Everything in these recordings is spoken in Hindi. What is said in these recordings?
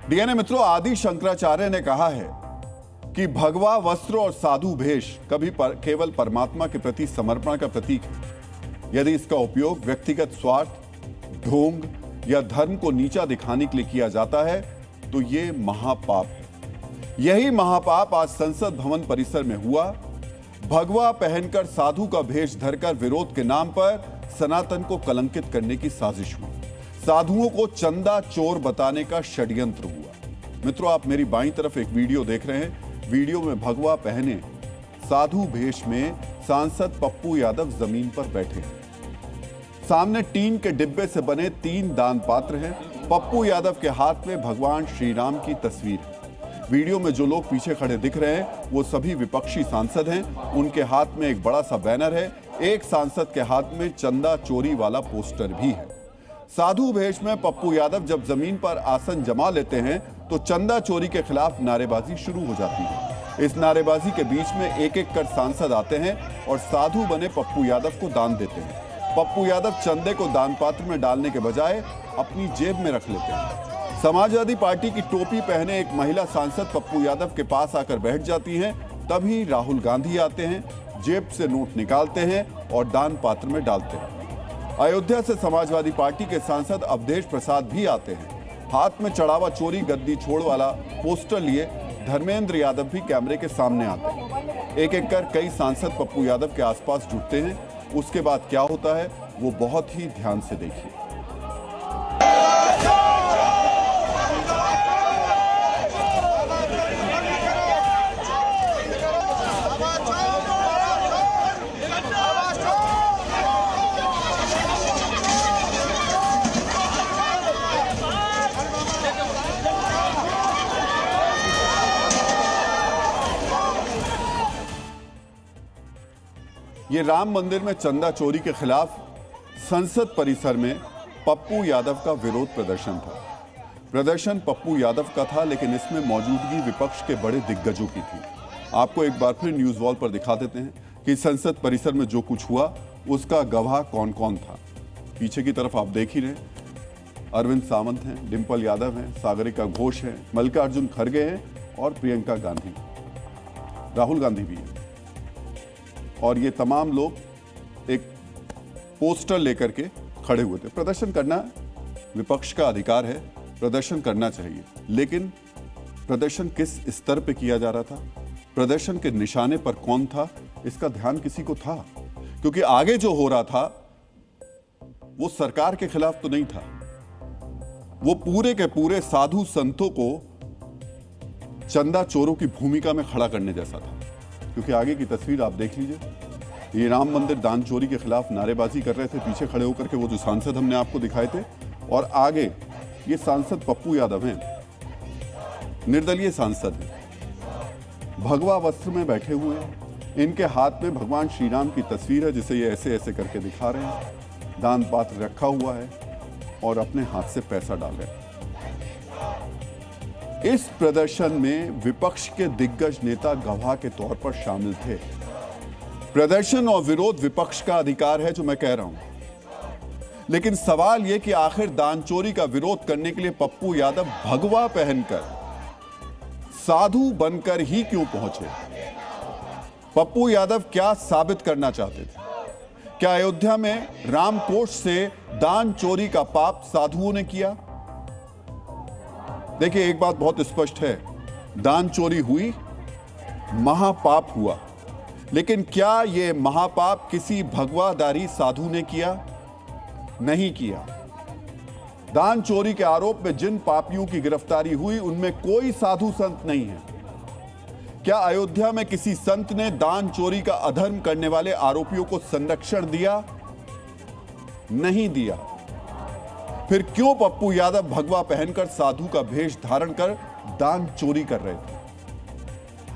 डीएनए मित्रों, आदि शंकराचार्य ने कहा है कि भगवा वस्त्र और साधु भेष कभी केवल परमात्मा के प्रति समर्पण का प्रतीक है। यदि इसका उपयोग व्यक्तिगत स्वार्थ, ढोंग या धर्म को नीचा दिखाने के लिए किया जाता है तो ये महापाप है। यही महापाप आज संसद भवन परिसर में हुआ। भगवा पहनकर साधु का भेष धरकर विरोध के नाम पर सनातन को कलंकित करने की साजिश हुई। साधुओं को चंदा चोर बताने का षड्यंत्र हुआ। मित्रों, आप मेरी बाईं तरफ एक वीडियो देख रहे हैं। वीडियो में भगवा पहने साधु भेष में सांसद पप्पू यादव जमीन पर बैठे हैं। सामने टीन के डिब्बे से बने 3 दान पात्र हैं। पप्पू यादव के हाथ में भगवान श्री राम की तस्वीर है। वीडियो में जो लोग पीछे खड़े दिख रहे हैं वो सभी विपक्षी सांसद हैं। उनके हाथ में एक बड़ा सा बैनर है। एक सांसद के हाथ में चंदा चोरी वाला पोस्टर भी है। साधु भेष में पप्पू यादव जब जमीन पर आसन जमा लेते हैं तो चंदा चोरी के खिलाफ नारेबाजी शुरू हो जाती है। इस नारेबाजी के बीच में एक एक कर सांसद आते हैं और साधु बने पप्पू यादव को दान देते हैं। पप्पू यादव चंदे को दान पात्र में डालने के बजाय अपनी जेब में रख लेते हैं। समाजवादी पार्टी की टोपी पहने एक महिला सांसद पप्पू यादव के पास आकर बैठ जाती हैं। तभी राहुल गांधी आते हैं, जेब से नोट निकालते हैं और दान पात्र में डालते हैं। अयोध्या से समाजवादी पार्टी के सांसद अवधेश प्रसाद भी आते हैं। हाथ में चढ़ावा चोरी गद्दी छोड़ वाला पोस्टर लिए धर्मेंद्र यादव भी कैमरे के सामने आते हैं। एक एक कर कई सांसद पप्पू यादव के आसपास जुटते हैं। उसके बाद क्या होता है वो बहुत ही ध्यान से देखिए। ये राम मंदिर में चंदा चोरी के खिलाफ संसद परिसर में पप्पू यादव का विरोध प्रदर्शन था। प्रदर्शन पप्पू यादव का था, लेकिन इसमें मौजूदगी विपक्ष के बड़े दिग्गजों की थी। आपको एक बार फिर न्यूज वॉल पर दिखा देते हैं कि संसद परिसर में जो कुछ हुआ उसका गवाह कौन कौन था। पीछे की तरफ आप देख ही रहे, अरविंद सावंत हैं, डिंपल यादव हैं, सागरिका घोष हैं, मल्लिकार्जुन खड़गे हैं और प्रियंका गांधी, राहुल गांधी भी है। और ये तमाम लोग एक पोस्टर लेकर के खड़े हुए थे। प्रदर्शन करना विपक्ष का अधिकार है, प्रदर्शन करना चाहिए, लेकिन प्रदर्शन किस स्तर पे किया जा रहा था, प्रदर्शन के निशाने पर कौन था, इसका ध्यान किसी को था? क्योंकि आगे जो हो रहा था वो सरकार के खिलाफ तो नहीं था, वो पूरे के पूरे साधु संतों को चंदा चोरों की भूमिका में खड़ा करने जैसा था। क्योंकि आगे की तस्वीर आप देख लीजिए, ये राम मंदिर दान चोरी के खिलाफ नारेबाजी कर रहे थे पीछे खड़े होकर के वो जो सांसद हमने आपको दिखाए थे, और आगे ये सांसद पप्पू यादव हैं, निर्दलीय सांसद हैं, भगवा वस्त्र में बैठे हुए हैं। इनके हाथ में भगवान श्री राम की तस्वीर है जिसे ये ऐसे ऐसे करके दिखा रहे हैं। दान पात्र रखा हुआ है और अपने हाथ से पैसा डाल रहे हैं। इस प्रदर्शन में विपक्ष के दिग्गज नेता गवाह के तौर पर शामिल थे। प्रदर्शन और विरोध विपक्ष का अधिकार है, जो मैं कह रहा हूं, लेकिन सवाल यह कि आखिर दान चोरी का विरोध करने के लिए पप्पू यादव भगवा पहनकर साधु बनकर ही क्यों पहुंचे? पप्पू यादव क्या साबित करना चाहते थे? क्या अयोध्या में रामकोष से दान चोरी का पाप साधुओं ने किया? देखिए, एक बात बहुत स्पष्ट है, दान चोरी हुई, महापाप हुआ, लेकिन क्या यह महापाप किसी भगवाधारी साधु ने किया? नहीं किया। दान चोरी के आरोप में जिन पापियों की गिरफ्तारी हुई उनमें कोई साधु संत नहीं है। क्या अयोध्या में किसी संत ने दान चोरी का अधर्म करने वाले आरोपियों को संरक्षण दिया? नहीं दिया। फिर क्यों पप्पू यादव भगवा पहनकर साधु का भेष धारण कर दान चोरी कर रहे थे?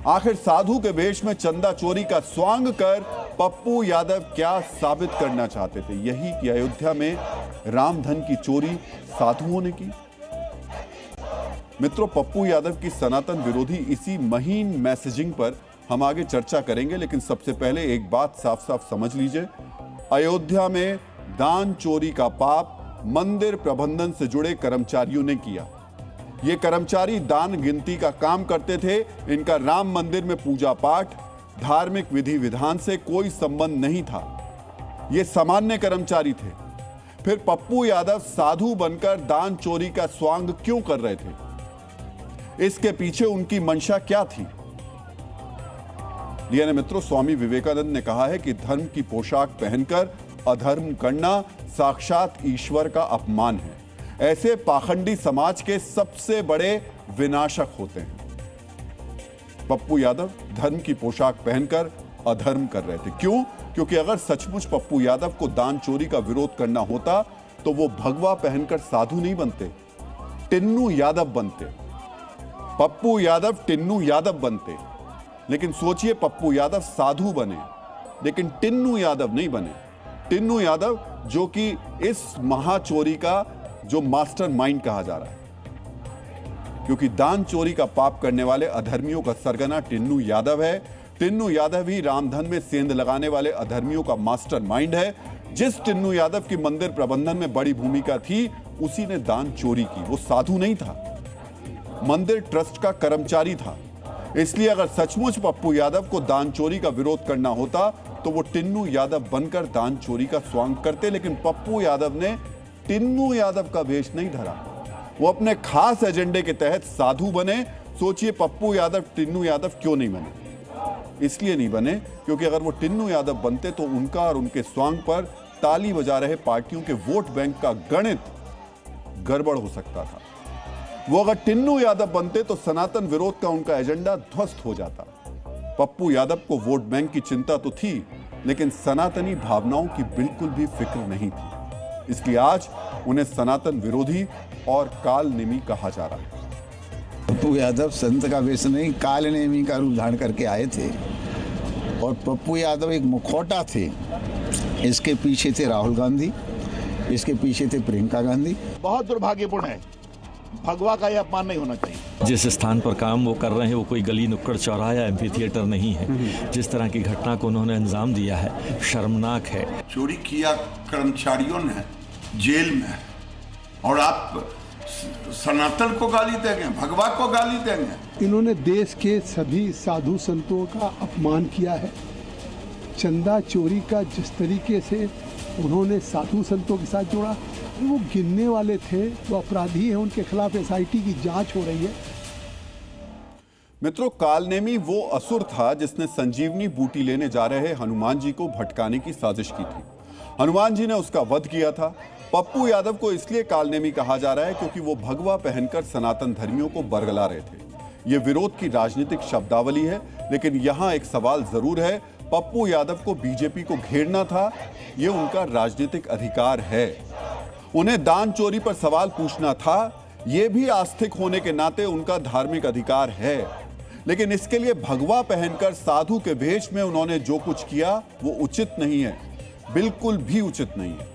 आखिर साधु के भेष में चंदा चोरी का स्वांग कर पप्पू यादव क्या साबित करना चाहते थे? यही कि अयोध्या में रामधन की चोरी साधुओं ने की। मित्रों, पप्पू यादव की सनातन विरोधी इसी महीन मैसेजिंग पर हम आगे चर्चा करेंगे, लेकिन सबसे पहले एक बात साफ साफ समझ लीजिए, अयोध्या में दान चोरी का पाप मंदिर प्रबंधन से जुड़े कर्मचारियों ने किया। ये कर्मचारी दान गिनती का काम करते थे। इनका राम मंदिर में पूजा पाठ, धार्मिक विधि विधान से कोई संबंध नहीं था। ये सामान्य कर्मचारी थे। फिर पप्पू यादव साधु बनकर दान चोरी का स्वांग क्यों कर रहे थे? इसके पीछे उनकी मंशा क्या थी? मित्रों, स्वामी विवेकानंद ने कहा है कि धर्म की पोशाक पहनकर अधर्म करना साक्षात ईश्वर का अपमान है। ऐसे पाखंडी समाज के सबसे बड़े विनाशक होते हैं। पप्पू यादव धर्म की पोशाक पहनकर अधर्म कर रहे थे। क्यों? क्योंकि अगर सचमुच पप्पू यादव को दान चोरी का विरोध करना होता तो वो भगवा पहनकर साधु नहीं बनते, टिन्नू यादव बनते। पप्पू यादव टिन्नू यादव बनते। लेकिन सोचिए, पप्पू यादव साधु बने लेकिन टिन्नू यादव नहीं बने। टिन्नू यादव जो कि इस महाचोरी का जो मास्टर माइंड कहा जा रहा है, क्योंकि दान चोरी का पाप करने वाले अधर्मियों का सरगना टिन्नू यादव है। टिन्नू यादव ही रामधन में सेंध लगाने वाले अधर्मियों का मास्टर माइंड है। जिस टिन्नू यादव की मंदिर प्रबंधन में बड़ी भूमिका थी, उसी ने दान चोरी की। वो साधु नहीं था, मंदिर ट्रस्ट का कर्मचारी था। इसलिए अगर सचमुच पप्पू यादव को दान चोरी का विरोध करना होता तो वो टिन्नू यादव बनकर दान चोरी का स्वांग करते। लेकिन पप्पू यादव ने टिन्नू यादव का वेश नहीं धरा। वो अपने खास एजेंडे के तहत साधु बने। सोचिए, पप्पू यादव टिन्नू यादव क्यों नहीं बने? इसलिए नहीं बने क्योंकि अगर वो टिन्नू यादव बनते तो उनका और उनके स्वांग पर ताली बजा रहे पार्टियों के वोट बैंक का गणित गड़बड़ हो सकता था। वो अगर टिन्नू यादव बनते तो सनातन विरोध का उनका एजेंडा ध्वस्त हो जाता। पप्पू यादव को वोट बैंक की चिंता तो थी, लेकिन सनातनी भावनाओं की बिल्कुल भी फिक्र नहीं थी। इसलिए आज उन्हें सनातन विरोधी और कालनेमी कहा जा रहा है। पप्पू यादव संत का वेश नहीं, कालनेमी का रूप धारण करके आए थे। और पप्पू यादव एक मुखौटा थे। इसके पीछे थे राहुल गांधी, इसके पीछे थे प्रियंका गांधी। बहुत दुर्भाग्यपूर्ण है। भगवा का यह अपमान नहीं होना चाहिए। जिस स्थान पर काम वो कर रहे हैं वो कोई गली नुक्कड़ चौराहा या एम्फी थिएटर नहीं है। जिस तरह की घटना को उन्होंने अंजाम दिया है, शर्मनाक है। चोरी किया कर्मचारियों ने जेल में, और आप सनातन को गाली देंगे, भगवा को गाली देंगे। इन्होंने देश के सभी साधु संतों का अपमान किया है। चंदा चोरी का जिस तरीके से उन्होंने साधु संतों के साथ जोड़ा, वो गिनने वाले थे, वो अपराधी हैं, उनके खिलाफ एसआईटी की जांच हो रही है। मित्रों, कालनेमी वो असुर था जिसने संजीवनी बूटी लेने जा रहे हनुमान जी को भटकाने की साजिश की थी। हनुमान जी ने उसका वध किया था। पप्पू यादव को इसलिए कालनेमी कहा जा रहा है क्योंकि वो भगवा पहनकर सनातन धर्मियों को बरगला रहे थे। ये विरोध की राजनीतिक शब्दावली है, लेकिन यहां एक सवाल जरूर है। पप्पू यादव को बीजेपी को घेरना था, ये उनका राजनीतिक अधिकार है। उन्हें दान चोरी पर सवाल पूछना था, ये भी आस्तिक होने के नाते उनका धार्मिक अधिकार है। लेकिन इसके लिए भगवा पहनकर साधु के भेष में उन्होंने जो कुछ किया वो उचित नहीं है, बिल्कुल भी उचित नहीं है।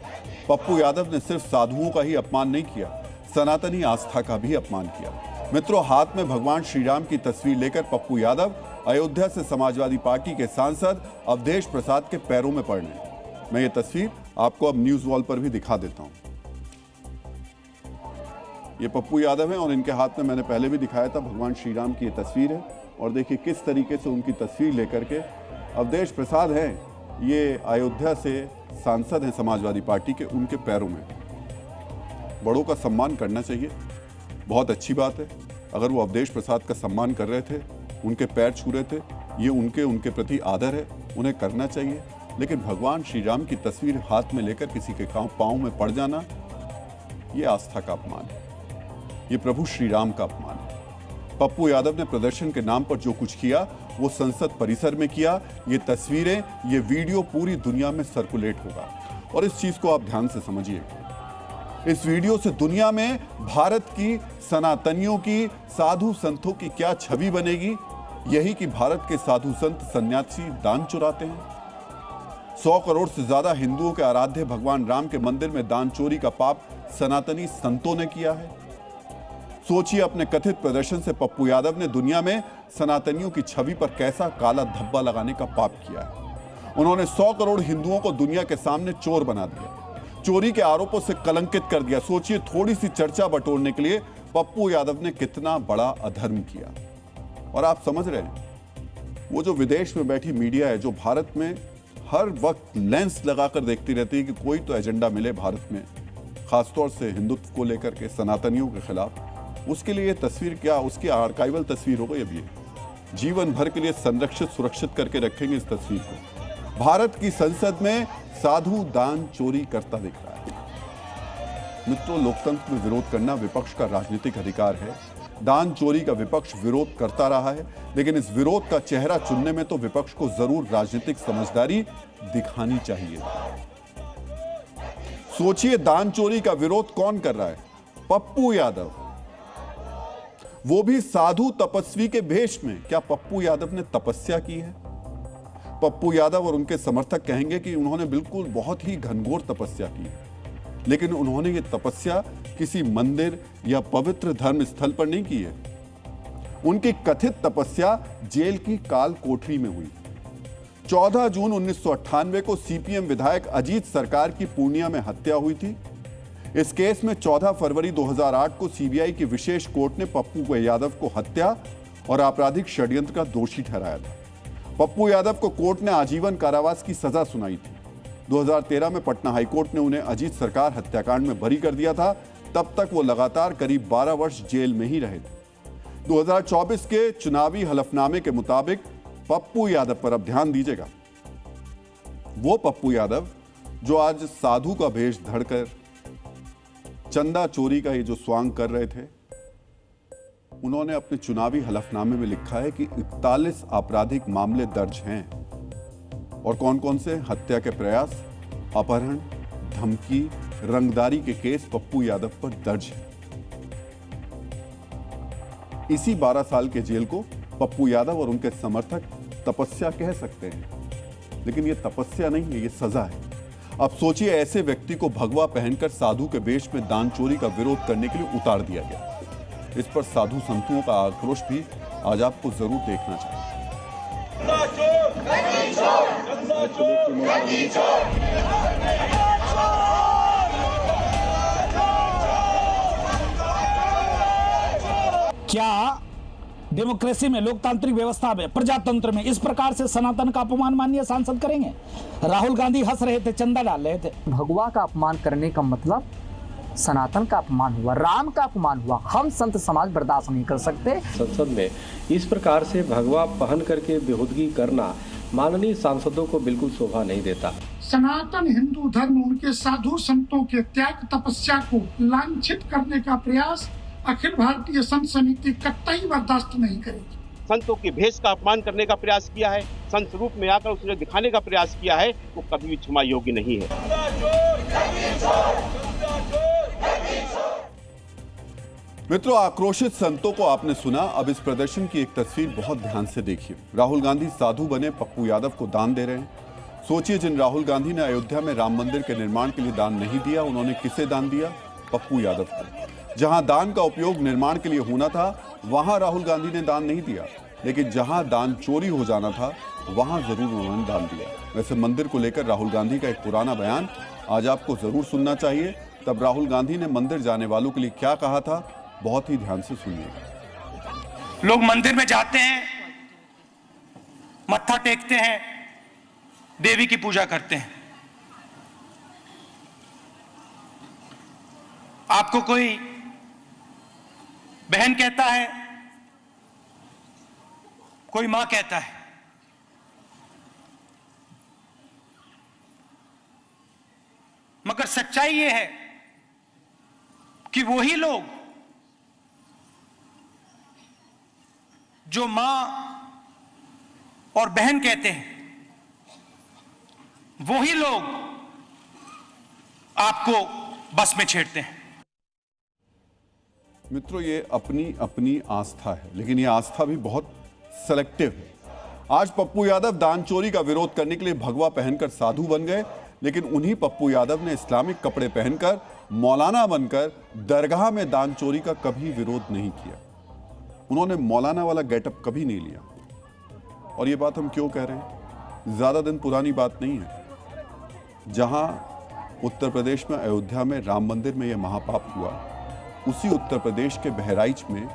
पप्पू यादव ने सिर्फ साधुओं का ही अपमान नहीं किया, सनातनी आस्था का भी अपमान किया। मित्रों, हाथ में भगवान श्री राम की तस्वीर लेकर पप्पू यादव अयोध्या से समाजवादी पार्टी के सांसद अवधेश प्रसाद के पैरों में पड़ रहे। मैं ये तस्वीर आपको अब न्यूज वॉल पर भी दिखा देता हूं। ये पप्पू यादव है और इनके हाथ में मैंने पहले भी दिखाया था भगवान श्री राम की ये तस्वीर है। और देखिए किस तरीके से उनकी तस्वीर लेकर के अवधेश प्रसाद हैं, ये अयोध्या से सांसद हैं समाजवादी पार्टी के, उनके पैरों में। बड़ों का सम्मान करना चाहिए, बहुत अच्छी बात है। अगर वो अवधेश प्रसाद का सम्मान कर रहे थे, उनके पैर छू रहे थे, ये उनके प्रति आदर है, उन्हें करना चाहिए। लेकिन भगवान श्री राम की तस्वीर हाथ में लेकर किसी के पाँव में पड़ जाना, ये आस्था का अपमान है, ये प्रभु श्री राम का अपमान है। पप्पू यादव ने प्रदर्शन के नाम पर जो कुछ किया वो संसद परिसर में किया। ये तस्वीरें, ये वीडियो पूरी दुनिया में सर्कुलेट होगा। और इस चीज को आप ध्यान से समझिए। इस वीडियो से दुनिया में भारत की सनातनियों की, साधु संतों की क्या छवि बनेगी? यही कि भारत के साधु संत सन्यासी दान चुराते हैं। 100 करोड़ से ज्यादा हिंदुओं के आराध्य भगवान राम के मंदिर में दान चोरी का पाप सनातनी संतों ने किया है। सोचिए, अपने कथित प्रदर्शन से पप्पू यादव ने दुनिया में सनातनियों की छवि पर कैसा काला धब्बा लगाने का पाप किया है। उन्होंने 100 करोड़ हिंदुओं को दुनिया के सामने चोर बना दिया, चोरी के आरोपों से कलंकित कर दिया। सोचिए, थोड़ी सी चर्चा बटोरने के लिए पप्पू यादव ने कितना बड़ा अधर्म किया। और आप समझ रहे हैं, वो जो विदेश में बैठी मीडिया है, जो भारत में हर वक्त लेंस लगाकर देखती रहती है कि कोई तो एजेंडा मिले भारत में, खासतौर से हिंदुत्व को लेकर के, सनातनियों के खिलाफ, उसके लिए तस्वीर क्या, उसकी आर्काइवल तस्वीर हो गई। अब ये जीवन भर के लिए संरक्षित सुरक्षित करके रखेंगे इस तस्वीर को। भारत की संसद में साधु दान चोरी करता दिख रहा है। मित्रों, लोकतंत्र में विरोध करना विपक्ष का राजनीतिक अधिकार है। दान चोरी का विपक्ष विरोध करता रहा है, लेकिन इस विरोध का चेहरा चुनने में तो विपक्ष को जरूर राजनीतिक समझदारी दिखानी चाहिए। सोचिए, दान चोरी का विरोध कौन कर रहा है? पप्पू यादव, वो भी साधु तपस्वी के भेष में। क्या पप्पू यादव ने तपस्या की है? पप्पू यादव और उनके समर्थक कहेंगे कि उन्होंने बिल्कुल बहुत ही घनघोर तपस्या की है, लेकिन उन्होंने ये तपस्या किसी मंदिर या पवित्र धर्म स्थल पर नहीं की है। उनकी कथित तपस्या जेल की काल कोठरी में हुई। 14 जून 1998 को सीपीएम विधायक अजीत सरकार की पूर्णिया में हत्या हुई थी। इस केस में 14 फरवरी 2008 को सीबीआई की विशेष कोर्ट ने पप्पू यादव को हत्या और आपराधिक षड्यंत्र का दोषी ठहराया था। पप्पू यादव को कोर्ट ने आजीवन कारावास की सजा सुनाई थी। 2013 में पटना हाईकोर्ट ने उन्हें अजीत सरकार हत्याकांड में बरी कर दिया था। तब तक वो लगातार करीब 12 वर्ष जेल में ही रहे थे। 2024 के चुनावी हलफनामे के मुताबिक पप्पू यादव पर अब ध्यान दीजिएगा, वो पप्पू यादव जो आज साधु का भेष धरकर चंदा चोरी का ये जो स्वांग कर रहे थे, उन्होंने अपने चुनावी हलफनामे में लिखा है कि 41 आपराधिक मामले दर्ज हैं। और कौन कौन से? हत्या के प्रयास, अपहरण, धमकी, रंगदारी के केस पप्पू यादव पर दर्ज है। इसी 12 साल के जेल को पप्पू यादव और उनके समर्थक तपस्या कह सकते हैं, लेकिन यह तपस्या नहीं है, यह सजा है। अब सोचिए, ऐसे व्यक्ति को भगवा पहनकर साधु के वेश में दान चोरी का विरोध करने के लिए उतार दिया गया। इस पर साधु संतों का आक्रोश भी आज आपको जरूर देखना चाहिए। क्या डेमोक्रेसी में, लोकतांत्रिक व्यवस्था में, प्रजातंत्र में इस प्रकार से सनातन का अपमान माननीय सांसद करेंगे? राहुल गांधी हंस रहे थे, चंदा डाल रहे थे। भगवा का अपमान करने का मतलब सनातन का अपमान हुआ, राम का अपमान हुआ। हम संत समाज बर्दाश्त नहीं कर सकते। संसद में इस प्रकार से भगवा पहन करके बेहूदगी करना माननीय सांसदों को बिल्कुल शोभा नहीं देता। सनातन हिंदू धर्म, उनके साधु संतों के त्याग तपस्या को लांछित करने का प्रयास अखिल भारतीय संत समिति कतई बर्दाश्त नहीं करेगी। संतों के भेष का अपमान करने का प्रयास किया है, संत रूप में आकर उसने दिखाने का प्रयास किया है, वो कभी भी क्षमा योग्य नहीं है। मित्रों, आक्रोशित संतों को आपने सुना। अब इस प्रदर्शन की एक तस्वीर बहुत ध्यान से देखिए। राहुल गांधी साधु बने पप्पू यादव को दान दे रहे हैं। सोचिए, जिन राहुल गांधी ने अयोध्या में राम मंदिर के निर्माण के लिए दान नहीं दिया, उन्होंने किसे दान दिया? पप्पू यादव को। जहां दान का उपयोग निर्माण के लिए होना था, वहां राहुल गांधी ने दान नहीं दिया, लेकिन जहां दान चोरी हो जाना था, वहां जरूर उन्होंने दान दिया। वैसे मंदिर को लेकर राहुल गांधी का एक पुराना बयान आज आपको जरूर सुनना चाहिए। तब राहुल गांधी ने मंदिर जाने वालों के लिए क्या कहा था, बहुत ही ध्यान से सुनिए। लोग मंदिर में जाते हैं, मत्था टेकते हैं, देवी की पूजा करते हैं। आपको कोई बहन कहता है, कोई मां कहता है, मगर सच्चाई यह है कि वही लोग जो मां और बहन कहते हैं, वही लोग आपको बस में छेड़ते हैं। मित्रों, ये अपनी अपनी आस्था है, लेकिन ये आस्था भी बहुत सेलेक्टिव है। आज पप्पू यादव दान चोरी का विरोध करने के लिए भगवा पहनकर साधु बन गए, लेकिन उन्हीं पप्पू यादव ने इस्लामिक कपड़े पहनकर मौलाना बनकर दरगाह में दान चोरी का कभी विरोध नहीं किया। उन्होंने मौलाना वाला गेटअप कभी नहीं लिया। और ये बात हम क्यों कह रहे हैं? ज्यादा दिन पुरानी बात नहीं है। जहां उत्तर प्रदेश में अयोध्या में राम मंदिर में यह महापाप हुआ, उसी उत्तर प्रदेश के बहराइच में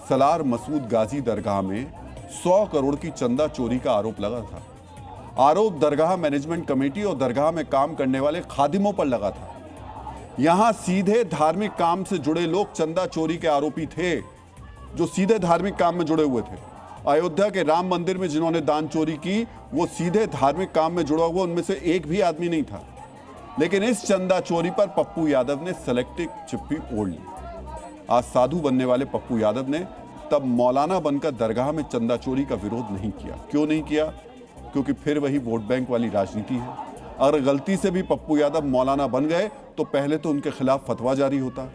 सलार मसूद गाजी दरगाह में 100 करोड़ की चंदा चोरी का आरोप लगा था। आरोप दरगाह मैनेजमेंट कमेटी और दरगाह में काम करने वाले खादिमों पर लगा था। यहां सीधे धार्मिक काम से जुड़े लोग चंदा चोरी के आरोपी थे, जो सीधे धार्मिक काम में जुड़े हुए थे। अयोध्या के राम मंदिर में जिन्होंने दान चोरी की, वो सीधे धार्मिक काम में जुड़ा हुआ उनमें से एक भी आदमी नहीं था। लेकिन इस चंदा चोरी पर पप्पू यादव ने सेलेक्टिव चिप्पी ओढ़ ली। आज साधु बनने वाले पप्पू यादव ने तब मौलाना बनकर दरगाह में चंदा चोरी का विरोध नहीं किया। क्यों नहीं किया? क्योंकि फिर वही वोट बैंक वाली राजनीति है। अगर गलती से भी पप्पू यादव मौलाना बन गए तो पहले तो उनके खिलाफ फतवा जारी होता,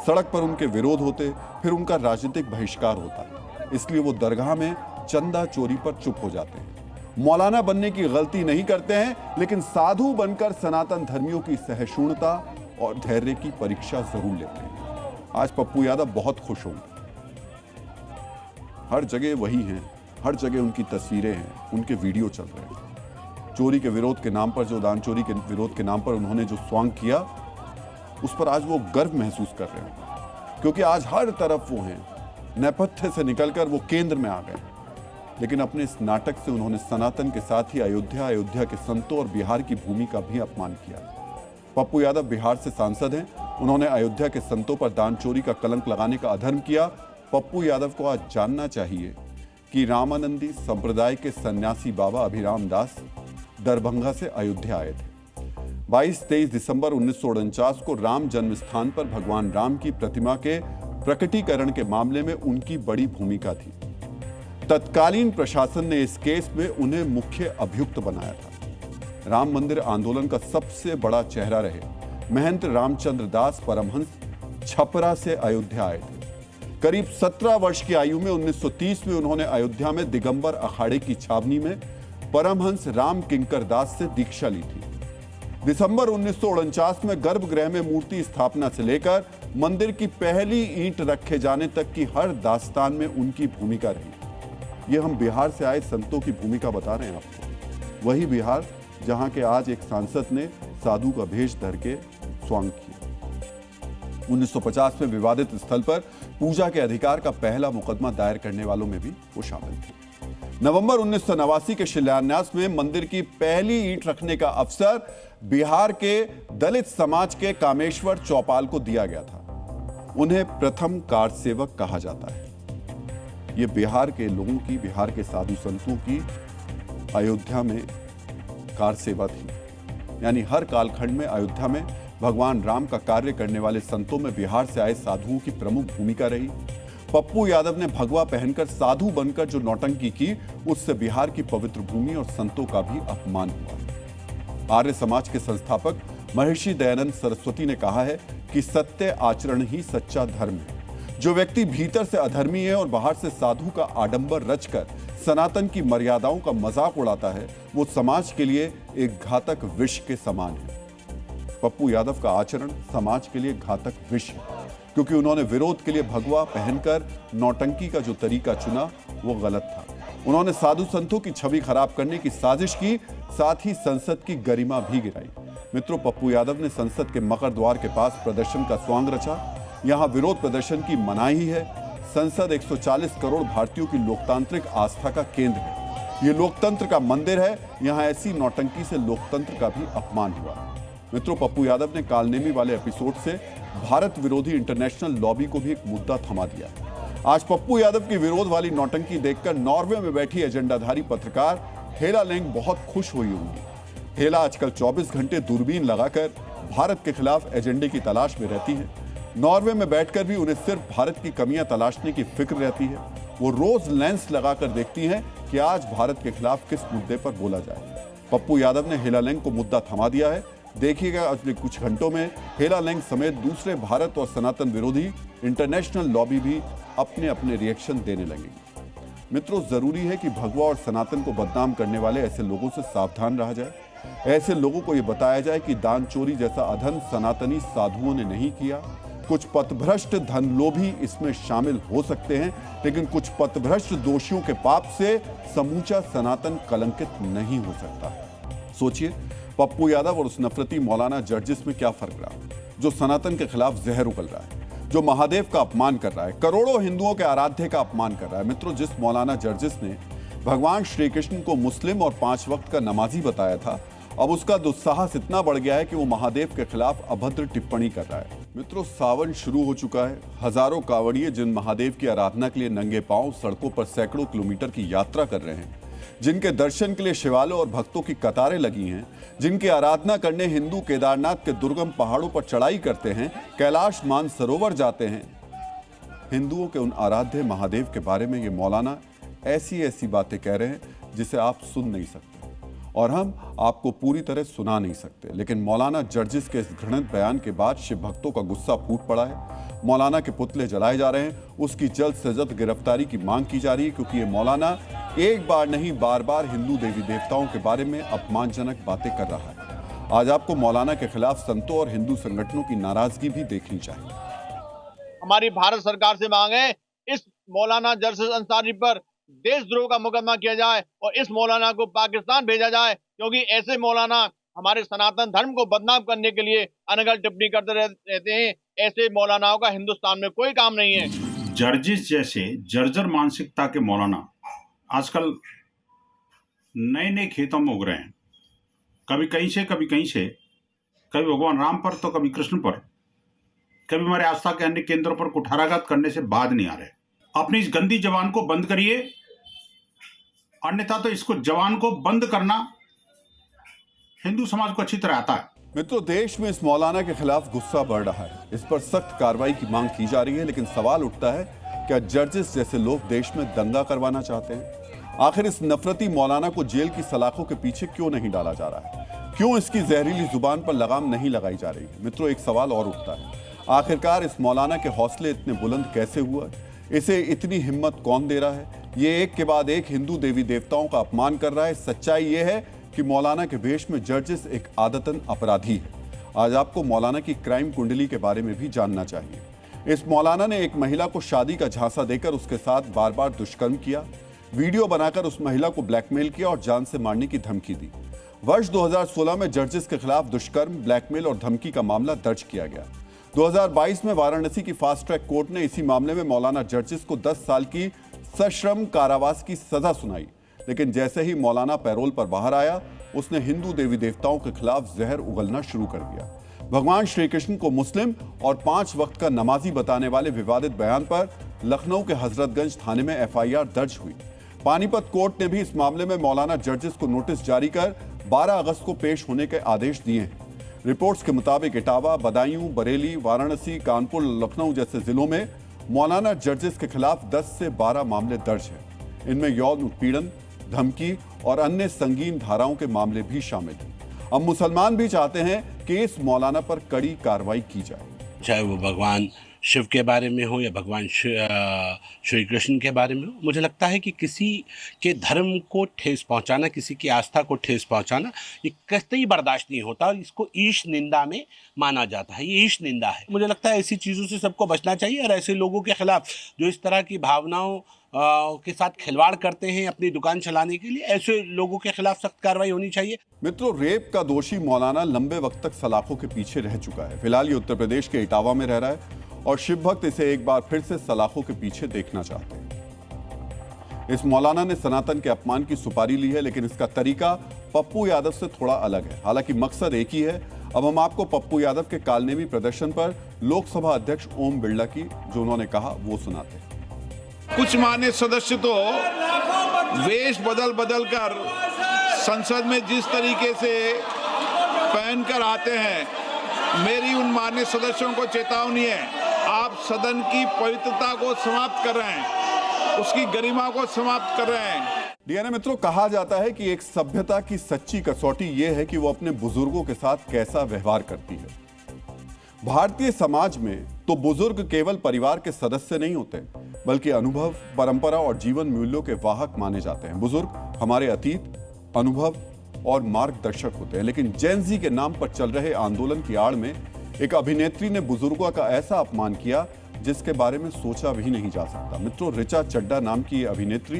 सड़क पर उनके विरोध होते, फिर उनका राजनीतिक बहिष्कार होता। इसलिए वो दरगाह में चंदा चोरी पर चुप हो जाते हैं। मौलाना बनने की गलती नहीं करते हैं, लेकिन साधु बनकर सनातन धर्मियों की सहिष्णुता और धैर्य की परीक्षा जरूर लेते हैं। आज पप्पू यादव बहुत खुश होंगे। हर जगह वही हैं, हर जगह उनकी तस्वीरें हैं, उनके वीडियो चल रहे हैं। चोरी के विरोध के नाम पर, जो दान चोरी के विरोध के नाम पर उन्होंने जो स्वांग किया, उस पर आज वो गर्व महसूस कर रहे हैं, क्योंकि आज हर तरफ वो हैं। नेपथ्य से निकलकर वो केंद्र में आ गए। लेकिन अपने इस नाटक से उन्होंने सनातन के साथ ही अयोध्या के संतों और बिहार की भूमि का भी अपमान किया। पप्पू यादव बिहार से सांसद हैं। उन्होंने अयोध्या के संतों पर दान चोरी का कलंक लगाने का अधर्म किया। पप्पू यादव को आज जानना चाहिए कि रामानंदी संप्रदाय के सन्यासी बाबा अभिराम दास दरभंगा से अयोध्या आए थे। 22-23 दिसंबर 1949 को राम जन्म स्थान पर भगवान राम की प्रतिमा के प्रकटीकरण के मामले में उनकी बड़ी भूमिका थी। तत्कालीन प्रशासन ने इस केस में उन्हें मुख्य अभियुक्त बनाया था। राम मंदिर आंदोलन का सबसे बड़ा चेहरा रहे महंत रामचंद्र दास परमहंस छपरा से अयोध्या आए थे। करीब 17 वर्ष की आयु में 1930 में उन्होंने अयोध्या में दिगंबर अखाड़े की छावनी में परमहंस राम किंकर दास से दीक्षा ली थी। दिसंबर 1949 में गर्भगृह में मूर्ति स्थापना से लेकर मंदिर की पहली ईंट रखे जाने तक की हर दास्तान में उनकी भूमिका रही। ये हम बिहार से आए संतों की भूमिका बता रहे हैं आपको। वही बिहार जहां के आज एक सांसद ने साधु का भेष धर के स्वांग किया। 1950 में विवादित स्थल पर पूजा के अधिकार का पहला मुकदमा दायर करने वालों में भी वो शामिल थे। नवंबर 1989 के शिलान्यास में मंदिर की पहली ईंट रखने का अवसर बिहार के दलित समाज के कामेश्वर चौपाल को दिया गया था। उन्हें प्रथम कार सेवक कहा जाता है। ये बिहार के लोगों की, बिहार के साधु संतों की अयोध्या में कार सेवा थी। यानी हर कालखंड में अयोध्या में भगवान राम का कार्य करने वाले संतों में बिहार से आए साधुओं की प्रमुख भूमिका रही। पप्पू यादव ने भगवा पहनकर साधु बनकर जो नौटंकी की, उससे बिहार की पवित्र भूमि और संतों का भी अपमान हुआ। आर्य समाज के संस्थापक महर्षि दयानंद सरस्वती ने कहा है कि सत्य आचरण ही सच्चा धर्म है। जो व्यक्ति भीतर से अधर्मी है और बाहर से साधु का आडंबर रचकर सनातन की मर्यादाओं का मजाक उड़ाता है, वो समाज के लिए एक घातक विष के समान है। पप्पू यादव का आचरण समाज के लिए घातक विष है, क्योंकि उन्होंने विरोध के लिए भगवा पहनकर नौटंकी का जो तरीका चुना वो गलत था। उन्होंने साधु संतों की छवि खराब करने की साजिश की, साथ ही संसद की गरिमा भी गिराई। मित्रों, पप्पू यादव ने संसद के मकर द्वार के पास प्रदर्शन का स्वांग रचा। यहां विरोध प्रदर्शन की मनाही है। संसद 140 करोड़ भारतीयों की लोकतांत्रिक आस्था का केंद्र है। ये लोकतंत्र का मंदिर है। यहां ऐसी नौटंकी से लोकतंत्र का भी अपमान हुआ। मित्रों, पप्पू यादव ने कालनेमी वाले एपिसोड से भारत विरोधी इंटरनेशनल लॉबी को भी एक मुद्दा थमा दिया। आज पप्पू यादव की विरोध वाली नौटंकी देखकर नॉर्वे में बैठी एजेंडाधारी पत्रकार हेला लेंग बहुत खुश हुई होंगी। हेला आजकल 24 घंटे दूरबीन लगाकर भारत के खिलाफ एजेंडे की तलाश में रहती है। नॉर्वे में बैठकर भी उन्हें सिर्फ भारत की कमियां तलाशने की फिक्र रहती है। वो रोज लेंस लगाकर देखती हैं कि आज भारत के खिलाफ किस मुद्दे पर बोला जाए। पप्पू यादव ने हेला लेंग को मुद्दा थमा दिया है। देखिएगा अगले कुछ घंटों में हेला लेंग समेत दूसरे भारत और सनातन विरोधी इंटरनेशनल लॉबी भी अपने अपने रिएक्शन देने लगेंगे। मित्रों, जरूरी है कि भगवा और सनातन को बदनाम करने वाले ऐसे लोगों से सावधान रहा जाए। ऐसे लोगों को यह बताया जाए कि दान चोरी जैसा अधर्म सनातनी साधुओं ने नहीं किया। कुछ पथभ्रष्ट धनलोभी इसमें शामिल हो सकते हैं, लेकिन कुछ पथभ्रष्ट दोषियों के पाप से समूचा सनातन कलंकित नहीं हो सकता। सोचिए, पप्पू यादव और उस नफरती मौलाना जर्जिस में क्या फर्क रहा, जो सनातन के खिलाफ जहर उगल रहा है। जो महादेव का अपमान कर रहा है, करोड़ों हिंदुओं के आराध्य का अपमान कर रहा है। मित्रों, जिस मौलाना जर्जिस ने भगवान श्री कृष्ण को मुस्लिम और 5 वक्त का नमाजी बताया था, अब उसका दुस्साहस इतना बढ़ गया है कि वो महादेव के खिलाफ अभद्र टिप्पणी कर रहा है। मित्रों, सावन शुरू हो चुका है। हजारों कांवड़िए जिन महादेव की आराधना के लिए नंगे पांव सड़कों पर सैकड़ों किलोमीटर की यात्रा कर रहे हैं, जिनके दर्शन के लिए शिवालयों और भक्तों की कतारें लगी हैं, जिनकी आराधना करने हिंदू केदारनाथ के दुर्गम पहाड़ों पर चढ़ाई करते हैं, कैलाश मानसरोवर जाते हैं, हिंदुओं के उन आराध्य महादेव के बारे में ये मौलाना ऐसी ऐसी बातें कह रहे हैं जिसे आप सुन नहीं सकते और हम आपको पूरी तरह सुना नहीं सकते। लेकिन मौलाना जर्जिस के इस घृणित बयान के बाद शिव भक्तों का गुस्सा फूट पड़ा है। मौलाना के पुतले जलाए जा रहे हैं, उसकी जल्द से जल्द गिरफ्तारी की मांग की जा रही है, क्योंकि ये मौलाना एक बार नहीं बार बार हिंदू देवी देवताओं के बारे में अपमानजनक बातें कर रहा है। आज आपको मौलाना के खिलाफ संतों और हिंदू संगठनों की नाराजगी भी देखनी चाहिए। हमारी भारत सरकार से मांग है, इस मौलाना जर्जिस अंसारी पर देशद्रोह का मुकदमा किया जाए और इस मौलाना को पाकिस्तान भेजा जाए, क्योंकि ऐसे मौलाना हमारे सनातन धर्म को बदनाम करने के लिए अनगढ़ टिप्पणी करते रहते हैं। ऐसे मौलानाओं का हिंदुस्तान में कोई काम नहीं है। जर्जिस जैसे जर्जर मानसिकता के मौलाना आजकल नए नए खेतों में उग रहे हैं, कभी कहीं से कभी कहीं से, कभी भगवान राम पर तो कभी कृष्ण पर, कभी हमारे आस्था के अन्य केंद्रों पर कुठाराघात करने से बाज नहीं आ रहे। अपनी इस गंदी जबान को बंद करिए, अन्यथा तो इसको जवान को बंद करना हिंदू समाज को अच्छी तरह आता है। मित्रों, देश में इस मौलाना के खिलाफ गुस्सा बढ़ रहा है। इस पर सख्त कार्रवाई की मांग की जा रही है, लेकिन सवाल उठता है, क्या जर्जिस जैसे लोग देश में दंगा करवाना चाहते हैं? आखिर इस नफरती मौलाना को जेल की सलाखों के पीछे क्यों नहीं डाला जा रहा है? क्यों इसकी जहरीली जुबान पर लगाम नहीं लगाई जा रही है? मित्रों, एक सवाल और उठता है, आखिरकार इस मौलाना के हौसले इतने बुलंद कैसे हुआ? इसे इतनी हिम्मत कौन दे रहा है? ये एक के बाद एक हिंदू देवी देवताओं का अपमान कर रहा है। सच्चाई ये है कि मौलाना के वेश में जर्जिस एक आदतन अपराधी है। आज आपको मौलाना की क्राइम कुंडली के बारे में भी जानना चाहिए। इस मौलाना ने एक महिला को शादी का झांसा देकर उसके साथ बार बार दुष्कर्म किया, वीडियो बनाकर उस महिला को ब्लैकमेल किया और जान से मारने की धमकी दी। वर्ष 2016 में जर्जिस के खिलाफ दुष्कर्म, ब्लैकमेल और धमकी का मामला दर्ज किया गया। 2022 में वाराणसी की फास्ट ट्रैक कोर्ट ने इसी मामले में मौलाना जर्जिस को 10 साल की सश्रम कारावास की सजा सुनाई। लेकिन जैसे ही मौलाना पैरोल पर बाहर आया, उसने हिंदू देवी देवताओं के खिलाफ जहर उगलना शुरू कर दिया। भगवान श्री कृष्ण को मुस्लिम और 5 वक्त का नमाजी बताने वाले विवादित बयान पर लखनऊ के हजरतगंज थाने में FIR दर्ज हुई। पानीपत कोर्ट ने भी इस मामले में मौलाना जर्जिस को नोटिस जारी कर 12 अगस्त को पेश होने के आदेश दिए हैं। रिपोर्ट्स के मुताबिक इटावा, बदायूं, बरेली, वाराणसी, कानपुर, लखनऊ जैसे जिलों में मौलाना जर्जिस के खिलाफ 10 से 12 मामले दर्ज हैं। इनमें यौन उत्पीड़न, धमकी और अन्य संगीन धाराओं के मामले भी शामिल हैं। अब मुसलमान भी चाहते हैं कि इस मौलाना पर कड़ी कार्रवाई की जाए, चाहे वो भगवान शिव के बारे में हो या भगवान श्री कृष्ण के बारे में हो। मुझे लगता है कि किसी के धर्म को ठेस पहुंचाना, किसी की आस्था को ठेस पहुंचाना, ये कतई बर्दाश्त नहीं होता और इसको ईश निंदा में माना जाता है। ये ईश निंदा है। मुझे लगता है ऐसी चीज़ों से सबको बचना चाहिए और ऐसे लोगों के खिलाफ जो इस तरह की भावनाओं के साथ खिलवाड़ करते हैं अपनी दुकान चलाने के लिए, ऐसे लोगों के खिलाफ सख्त कार्रवाई होनी चाहिए। मित्रों, रेप का दोषी मौलाना लंबे वक्त तक सलाखों के पीछे रह चुका है। फिलहाल ये उत्तर प्रदेश के इटावा में रह रहा है और शिव भक्त इसे एक बार फिर से सलाखों के पीछे देखना चाहते हैं। इस मौलाना ने सनातन के अपमान की सुपारी ली है, लेकिन इसका तरीका पप्पू यादव से थोड़ा अलग है। हालांकि मकसद एक ही है। अब हम आपको पप्पू यादव के कालनेमी प्रदर्शन पर लोकसभा अध्यक्ष ओम बिरला की जो उन्होंने कहा वो सुनाते हैं। कुछ मान्य सदस्य तो वेश बदल बदल कर संसद में जिस तरीके से पहनकर आते हैं, मेरी उन मान्य सदस्यों को चेतावनी है, आप सदन की पवित्रता को समाप्त कर रहे हैं, उसकी गरिमा को समाप्त कर रहे हैं। डीएनए मित्रों, कहा जाता है कि एक सभ्यता की सच्ची कसौटी यह है कि वो अपने बुजुर्गों के साथ कैसा व्यवहार करती है। भारतीय समाज में तो बुजुर्ग केवल परिवार के सदस्य नहीं होते, बल्कि अनुभव, परंपरा और जीवन मूल्यों के वाहक माने जाते हैं। बुजुर्ग हमारे अतीत, अनुभव और मार्गदर्शक होते हैं। लेकिन जेन ज़ी के नाम पर चल रहे आंदोलन की आड़ में एक अभिनेत्री ने बुजुर्गों का ऐसा अपमान किया जिसके बारे में सोचा भी नहीं जा सकता। मित्रों, ऋचा चड्ढा नाम की ये अभिनेत्री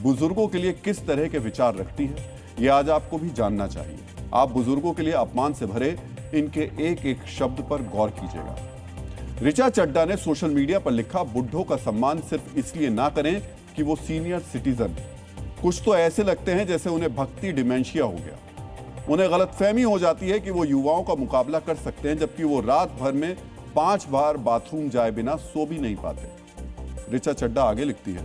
बुजुर्गों के लिए किस तरह के विचार रखती है, ये आज आपको भी जानना चाहिए। आप बुजुर्गों के लिए अपमान से भरे इनके एक एक शब्द पर गौर कीजिएगा। ऋचा चड्ढा ने सोशल मीडिया पर लिखा, बुड्ढों का सम्मान सिर्फ इसलिए ना करें कि वो सीनियर सिटीजन। कुछ तो ऐसे लगते हैं जैसे उन्हें भक्ति डिमेंशिया हो गया। उन्हें गलतफहमी हो जाती है कि वो युवाओं का मुकाबला कर सकते हैं, जबकि वो रात भर में 5 बार बाथरूम जाए बिना सो भी नहीं पाते। ऋचा चड्ढा आगे लिखती है,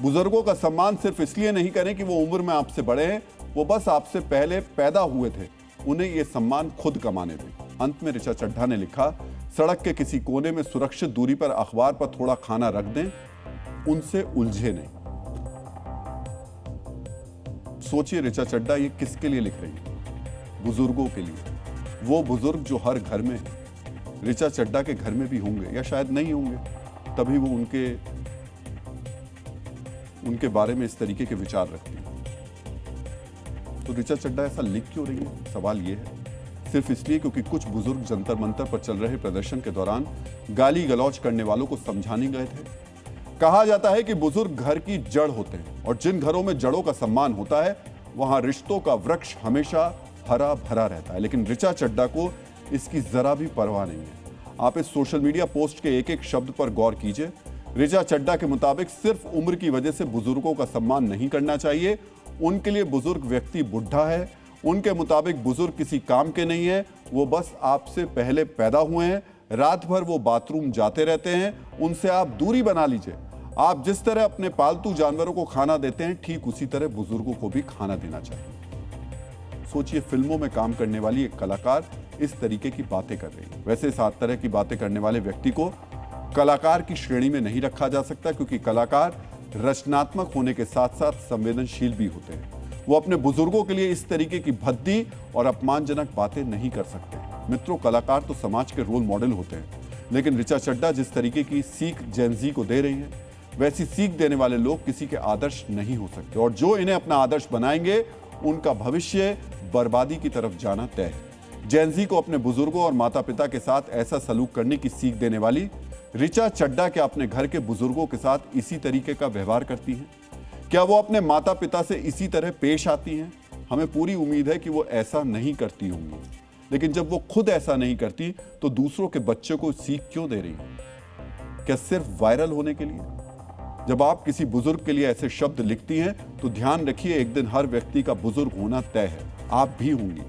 बुजुर्गों का सम्मान सिर्फ इसलिए नहीं करें कि वो उम्र में आपसे बड़े हैं, वो बस आपसे पहले पैदा हुए थे, उन्हें ये सम्मान खुद कमाने दें। अंत में ऋचा चड्ढा ने लिखा, सड़क के किसी कोने में सुरक्षित दूरी पर अखबार पर थोड़ा खाना रख दें, उनसे उलझे नहीं। सोचिए ऋचा चड्ढा ये किसके लिए लिख रही है? बुजुर्गों के लिए। वो बुजुर्ग जो हर घर में है। ऋचा चड्ढा के घर में भी होंगे या शायद नहीं होंगे, तभी वो उनके बारे में इस तरीके के विचार रखती है। तो ऋचा चड्ढा ऐसा लिख क्यों रही है? सवाल ये है, सिर्फ इसलिए क्योंकि कुछ बुजुर्ग जंतर मंतर पर चल रहे प्रदर्शन के दौरान गाली गलौज करने वालों को समझाने गए थे। कहा जाता है कि बुजुर्ग घर की जड़ होते हैं और जिन घरों में जड़ों का सम्मान होता है वहां रिश्तों का वृक्ष हमेशा हरा भरा रहता है। लेकिन ऋचा चड्ढा को इसकी जरा भी परवाह नहीं है। आप इस सोशल मीडिया पोस्ट के एक एक शब्द पर गौर कीजिए। ऋचा चड्ढा के मुताबिक सिर्फ उम्र की वजह से बुजुर्गों का सम्मान नहीं करना चाहिए। उनके लिए बुजुर्ग व्यक्ति बुढ़ा है। उनके मुताबिक बुजुर्ग किसी काम के नहीं है, वो बस आपसे पहले पैदा हुए हैं। रात भर वो बाथरूम जाते रहते हैं, उनसे आप दूरी बना लीजिए। आप जिस तरह अपने पालतू जानवरों को खाना देते हैं, ठीक उसी तरह बुजुर्गों को भी खाना देना चाहिए। सोचिए, फिल्मों में काम करने वाली एक कलाकार इस तरीके की बातें कर रही है। वैसे 7 तरह की बातें करने वाले व्यक्ति को कलाकार की श्रेणी में नहीं रखा जा सकता, क्योंकि कलाकार रचनात्मक होने के साथ साथ संवेदनशील भी होते हैं। वो अपने बुजुर्गों के लिए इस तरीके की भद्दी और अपमानजनक बातें नहीं कर सकते। मित्रों, कलाकार तो समाज के रोल मॉडल होते हैं, लेकिन ऋचा चड्ढा जिस तरीके की सीख जेन ज़ी को दे रही है, वैसी सीख देने वाले लोग किसी के आदर्श नहीं हो सकते। और जो इन्हें अपना आदर्श बनाएंगे, उनका भविष्य बर्बादी की तरफ जाना तय है। जेन ज़ी को अपने बुजुर्गों और माता पिता के साथ ऐसा सलूक करने की सीख देने वाली ऋचा चड्ढा क्या अपने घर के बुजुर्गों के साथ इसी तरीके का व्यवहार करती हैं? क्या वो अपने माता पिता से इसी तरह पेश आती हैं? हमें पूरी उम्मीद है कि वो ऐसा नहीं करती होंगी। लेकिन जब वो खुद ऐसा नहीं करती, तो दूसरों के बच्चों को सीख क्यों दे रही है? क्या सिर्फ वायरल होने के लिए? जब आप किसी बुजुर्ग के लिए ऐसे शब्द लिखती हैं, तो ध्यान रखिए, एक दिन हर व्यक्ति का बुजुर्ग होना तय है। आप भी होंगी।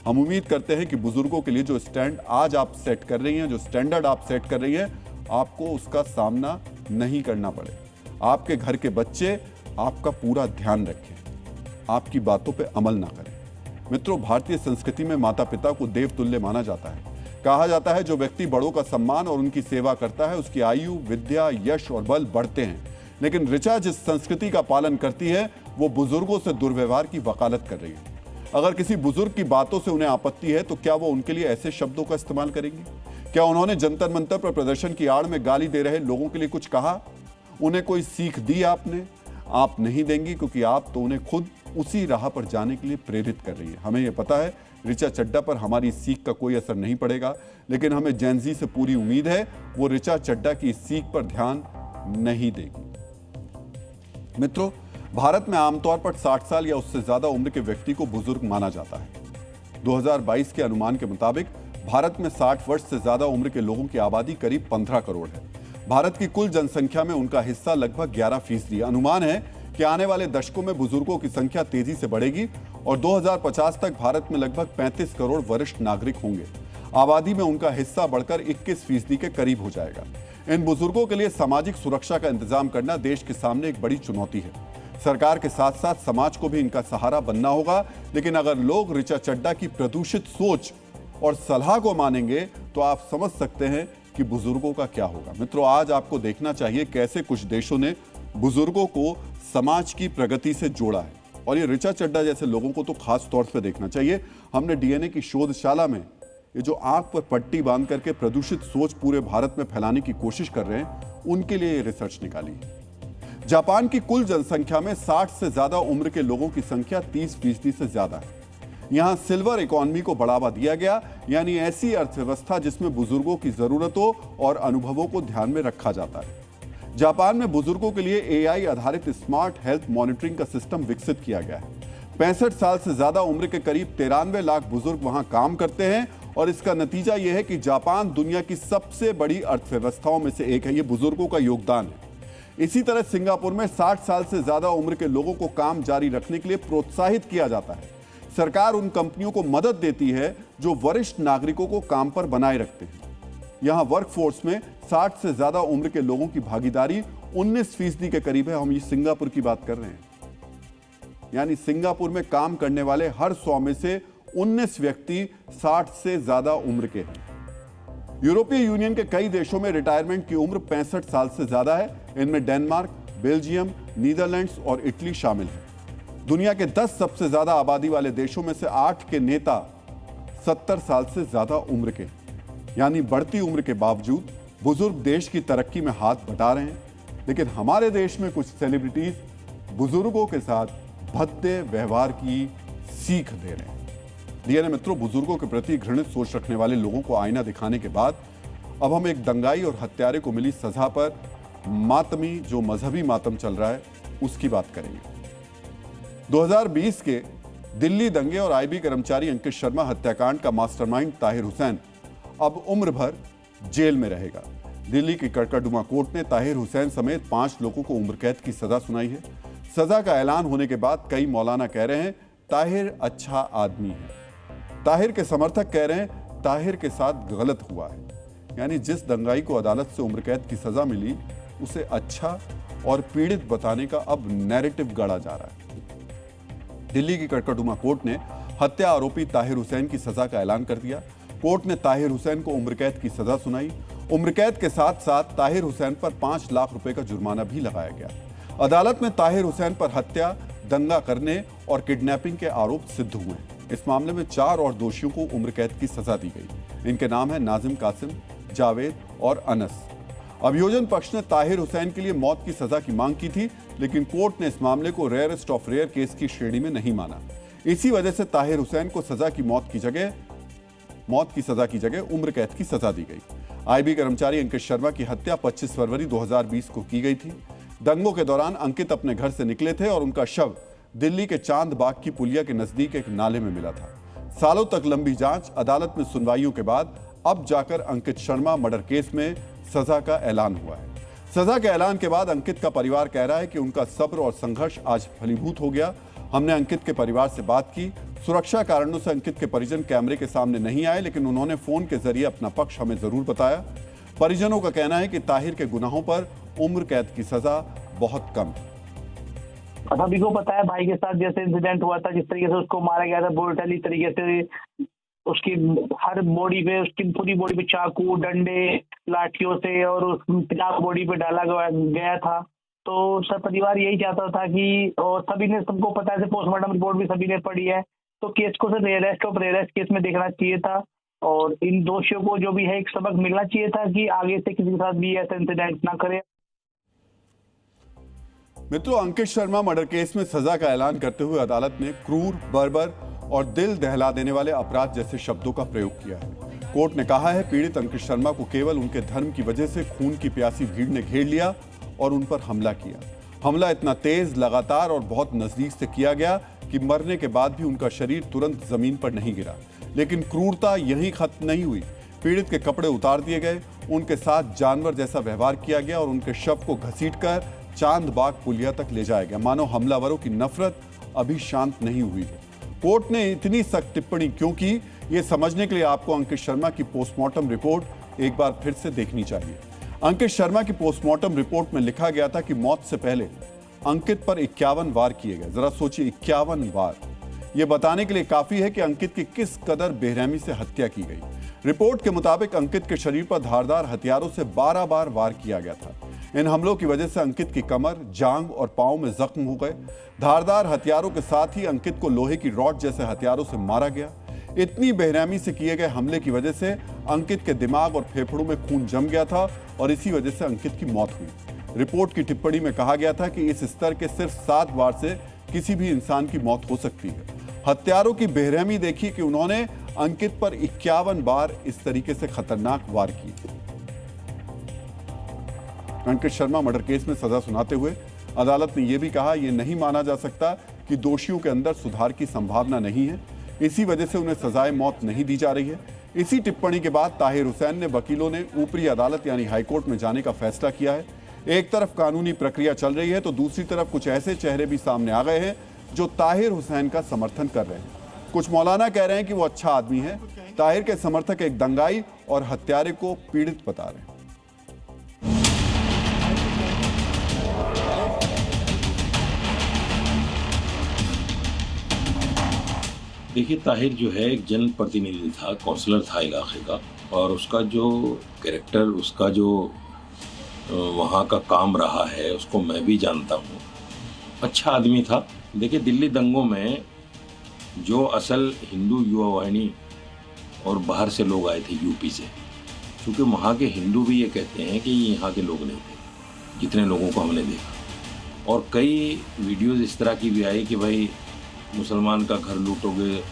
हम उम्मीद करते हैं कि बुजुर्गों के लिए जो स्टैंड आज आप सेट कर रही हैं, जो स्टैंडर्ड आप सेट कर रही हैं, आपको उसका सामना नहीं करना पड़े। आपके घर के बच्चे आपका पूरा ध्यान रखें, आपकी बातों पे अमल ना करें। मित्रों, भारतीय संस्कृति में माता पिता को देवतुल्य माना जाता है। कहा जाता है, जो व्यक्ति बड़ों का सम्मान और उनकी सेवा करता है, उसकी आयु, विद्या, यश और बल बढ़ते हैं। लेकिन ऋचा जिस संस्कृति का पालन करती है, वो बुजुर्गों से दुर्व्यवहार की वकालत कर रही है। अगर किसी बुजुर्ग की बातों से उन्हें आपत्ति है, तो क्या वो उनके लिए ऐसे शब्दों का इस्तेमाल करेंगी? क्या उन्होंने जंतर मंतर पर प्रदर्शन की आड़ में गाली दे रहे लोगों के लिए कुछ कहा? उन्हें कोई सीख दी आपने? आप नहीं देंगी, क्योंकि आप तो उन्हें खुद उसी राह पर जाने के लिए प्रेरित कर रही है। हमें यह पता है ऋचा चड्ढा पर हमारी सीख का कोई असर नहीं पड़ेगा, लेकिन हमें जेन ज़ी से पूरी उम्मीद है वो ऋचा चड्ढा की सीख पर ध्यान नहीं देगी। मित्रों, भारत में आमतौर पर 60 साल या उससे ज्यादा उम्र के व्यक्ति को बुजुर्ग माना जाता है। 2022 के अनुमान के मुताबिक भारत में 60 वर्ष से ज्यादा उम्र के लोगों की आबादी करीब 15 करोड़ है। भारत की कुल जनसंख्या में उनका हिस्सा लगभग 11%। अनुमान है कि आने वाले दशकों में बुजुर्गों की संख्या तेजी से बढ़ेगी और 2050 तक भारत में लगभग 35 करोड़ वरिष्ठ नागरिक होंगे। आबादी में उनका हिस्सा बढ़कर 21% के करीब हो जाएगा। इन बुजुर्गों के लिए सामाजिक सुरक्षा का इंतजाम करना देश के सामने एक बड़ी चुनौती है। सरकार के साथ साथ समाज को भी इनका सहारा बनना होगा। लेकिन अगर लोग ऋचा चड्ढा की प्रदूषित सोच और सलाह को मानेंगे, तो आप समझ सकते हैं कि बुजुर्गों का क्या होगा। मित्रों, आज आपको देखना चाहिए कैसे कुछ देशों ने बुजुर्गों को समाज की प्रगति से जोड़ा है, और ये ऋचा चड्ढा जैसे लोगों को तो खास तौर पर देखना चाहिए। हमने डीएनए की शोधशाला में ये जो आंख पर पट्टी बांध करके प्रदूषित सोच पूरे भारत में फैलाने की कोशिश कर रहे हैं, उनके लिए ये रिसर्च निकाली है। जापान की कुल जनसंख्या में 60 से ज्यादा उम्र के लोगों की संख्या 30% से ज्यादा है। यहां सिल्वर इकोनॉमी को बढ़ावा दिया गया, यानी ऐसी अर्थव्यवस्था जिसमें बुजुर्गों की जरूरतों और अनुभवों को ध्यान में रखा जाता है। जापान में बुजुर्गों के लिए एआई आधारित स्मार्ट हेल्थ मॉनिटरिंग का सिस्टम विकसित किया गया है। 65 साल से ज्यादा उम्र के करीब 93 लाख बुजुर्ग वहां काम करते हैं और इसका नतीजा यह है कि जापान दुनिया की सबसे बड़ी अर्थव्यवस्थाओं में से एक है। यह बुजुर्गों का योगदान है। इसी तरह सिंगापुर में 60 साल से ज्यादा उम्र के लोगों को काम जारी रखने के लिए प्रोत्साहित किया जाता है। सरकार उन कंपनियों को मदद देती है जो वरिष्ठ नागरिकों को काम पर बनाए रखते हैं। यहां वर्कफोर्स में 60 से ज्यादा उम्र के लोगों की भागीदारी 19% के करीब है। हम ये सिंगापुर की बात कर रहे हैं, यानी सिंगापुर में काम करने वाले हर 100 में से 19 व्यक्ति 60 से ज्यादा उम्र के हैं। यूरोपीय यूनियन के कई देशों में रिटायरमेंट की उम्र 65 साल से ज्यादा है। इनमें डेनमार्क, बेल्जियम, नीदरलैंड्स और इटली शामिल है। दुनिया के 10 सबसे ज्यादा आबादी वाले देशों में से 8 के नेता 70 साल से ज्यादा उम्र के, यानी बढ़ती उम्र के बावजूद बुजुर्ग देश की तरक्की में हाथ बटा रहे हैं। लेकिन हमारे देश में कुछ सेलिब्रिटीज बुजुर्गों के साथ भद्दे व्यवहार की सीख दे रहे हैं। डीएनए मित्रों, बुजुर्गों के प्रति घृणित सोच रखने वाले लोगों को आईना दिखाने के बाद अब हम एक दंगाई और हत्यारे को मिली सजा पर मातमी, जो मजहबी मातम चल रहा है, उसकी बात करेंगे। 2020 के दिल्ली दंगे और आईबी कर्मचारी अंकित शर्मा हत्याकांड का मास्टरमाइंड ताहिर हुसैन अब उम्र भर जेल में रहेगा। दिल्ली की कड़कड़डुमा कोर्ट ने ताहिर हुसैन समेत 5 लोगों को उम्र कैद की सजा सुनाई है। सजा का ऐलान होने के बाद कई मौलाना कह रहे हैं ताहिर अच्छा आदमी है। ताहिर के समर्थक कह रहे हैं ताहिर के साथ गलत हुआ है, यानी जिस दंगाई को अदालत से उम्र कैद की सजा मिली उसे अच्छा और पीड़ित बताने का अब नैरेटिव गढ़ा जा रहा है। दिल्ली की कड़कड़डुमा कोर्ट ने हत्या आरोपी ताहिर हुसैन की सजा का ऐलान कर दिया। कोर्ट ने ताहिर हुसैन को उम्र कैद की सजा सुनाई। उम्र कैद के साथ साथ ताहिर हुसैन पर 5 लाख रुपए का जुर्माना भी लगाया गया। अदालत में ताहिर हुसैन पर हत्या, दंगा करने और किडनैपिंग के आरोप सिद्ध हुए। इस मामले में 4 और दोषियों को उम्र कैद की सजा दी गई। इनके नाम है नाजिम कासिम, जावेद और अनस। अभियोजन पक्ष ने ताहिर हुसैन के लिए मौत की सजा की मांग की थी, लेकिन कोर्ट ने इस मामले को रेयरेस्ट ऑफ रेयर केस की श्रेणी में नहीं माना। इसी वजह से ताहिर हुसैन को मौत की सजा की जगह उम्र कैद की सजा दी गई। आईबी कर्मचारी अंकित शर्मा की हत्या 25 फरवरी 2020 को की गई थी। दंगों के दौरान अंकित अपने घर से निकले थे और उनका शव दिल्ली के चांद बाग की पुलिया के नजदीक एक नाले में मिला था। सालों तक लंबी जांच, अदालत में सुनवाइयों के बाद अब जाकर अंकित शर्मा मर्डर केस में सजा का ऐलान हुआ है। सजा के ऐलान के बाद अंकित का परिवार कह रहा है कि उनका सब्र और संघर्ष आज फलीभूत हो गया। हमने अंकित के परिवार से बात की। सुरक्षा कारणों से अंकित के परिजन कैमरे के सामने नहीं आए, लेकिन उन्होंने फोन के जरिए अपना पक्ष हमें जरूर बताया। परिजनों का कहना है कि ताहिर के गुनाहों पर उम्र कैद की सजा बहुत कम है। सभी को पता है भाई के साथ जैसे इंसिडेंट हुआ था, जिस तरीके से उसको मारा गया था ब्रूटली तरीके से, उसकी हर बॉडी पे, उसकी पूरी बॉडी पे चाकू, डंडे, लाठियों से और उस पिता बॉडी पे डाला गया था। तो सब परिवार यही चाहता था कि, और सभी ने, सबको पता है, पोस्टमार्टम रिपोर्ट भी सभी ने पढ़ी है, तो केस को सिर्फ रेयरेस्ट ऑफ रेयरेस्ट केस में देखना चाहिए था और इन दोषियों को जो भी है एक सबक मिलना चाहिए था कि आगे से किसी के साथ भी ऐसा इंसिडेंट ना करे। मित्रों, अंकित शर्मा मर्डर केस में सजा का ऐलान करते हुए अदालत ने क्रूर, बर्बर और दिल दहला देने वाले अपराध जैसे शब्दों का प्रयोग किया है। कोर्ट ने कहा है पीड़ित अंकित शर्मा को केवल उनके धर्म की वजह से खून की प्यासी भीड़ ने घेर लिया और उन पर हमला किया। हमला इतना तेज, लगातार और बहुत नजदीक से किया गया कि मरने के बाद भी उनका शरीर तुरंत जमीन पर नहीं गिरा। लेकिन क्रूरता यहीं खत्म नहीं हुई। पीड़ित के कपड़े उतार दिए गए, उनके साथ जानवर जैसा व्यवहार किया गया और उनके शव को घसीटकर चांद बाग पुलिया तक ले जाया गया, मानो हमलावरों की नफरत अभी शांत नहीं हुई है। कोर्ट ने इतनी सख्त टिप्पणी क्यों की, ये समझने के लिए आपको अंकित शर्मा की पोस्टमार्टम रिपोर्ट एक बार फिर से देखनी चाहिए। अंकित शर्मा की पोस्टमार्टम रिपोर्ट में लिखा गया था कि मौत से पहले अंकित पर 51 वार किए गए। जरा सोचिए, 51 वार। यह बताने के लिए काफी है कि अंकित की किस कदर बेरहमी से हत्या की गई। रिपोर्ट के मुताबिक अंकित के शरीर पर धारदार हथियारों से 12 बार वार किया गया था। इन हमलों की वजह से अंकित की कमर, जांग और पांव में जख्म हो गए। धारदार हथियारों के साथ ही अंकित को लोहे की रॉड जैसे हथियारों से मारा गया। इतनी बेरहमी से किए गए हमले की वजह से अंकित के दिमाग और फेफड़ों में खून जम गया था और इसी वजह से अंकित की मौत हुई। रिपोर्ट की टिप्पणी में कहा गया था कि इस स्तर के सिर्फ 7 वार से किसी भी इंसान की मौत हो सकती है। हत्यारों की बेरहमी देखिए कि उन्होंने अंकित पर 51 बार इस तरीके से खतरनाक वार किए। अंकित शर्मा मर्डर केस में सजा सुनाते हुए अदालत ने यह भी कहा, यह नहीं माना जा सकता कि दोषियों के अंदर सुधार की संभावना नहीं है, इसी वजह से उन्हें सजाए मौत नहीं दी जा रही है। इसी टिप्पणी के बाद ताहिर हुसैन ने वकीलों ने ऊपरी अदालत यानी हाईकोर्ट में जाने का फैसला किया है। एक तरफ कानूनी प्रक्रिया चल रही है तो दूसरी तरफ कुछ ऐसे चेहरे भी सामने आ गए हैं जो ताहिर हुसैन का समर्थन कर रहे हैं। कुछ मौलाना कह रहे हैं कि वो अच्छा आदमी है। ताहिर के समर्थक एक दंगाई और हत्यारे को पीड़ित बता रहे हैं। देखिए, ताहिर जो है एक जनप्रतिनिधि था, काउंसलर था इलाके का, और उसका जो कैरेक्टर, उसका जो वहाँ का काम रहा है उसको मैं भी जानता हूँ। अच्छा आदमी था। देखिए, दिल्ली दंगों में जो असल हिंदू युवा वाहिनी और बाहर से लोग आए थे यूपी से, क्योंकि वहाँ के हिंदू भी ये कहते हैं कि यहाँ के लोग नहीं थे जितने लोगों को हमने देखा। और कई वीडियोज़ इस तरह की भी आई कि भाई मुसलमान का घर लूटोगे,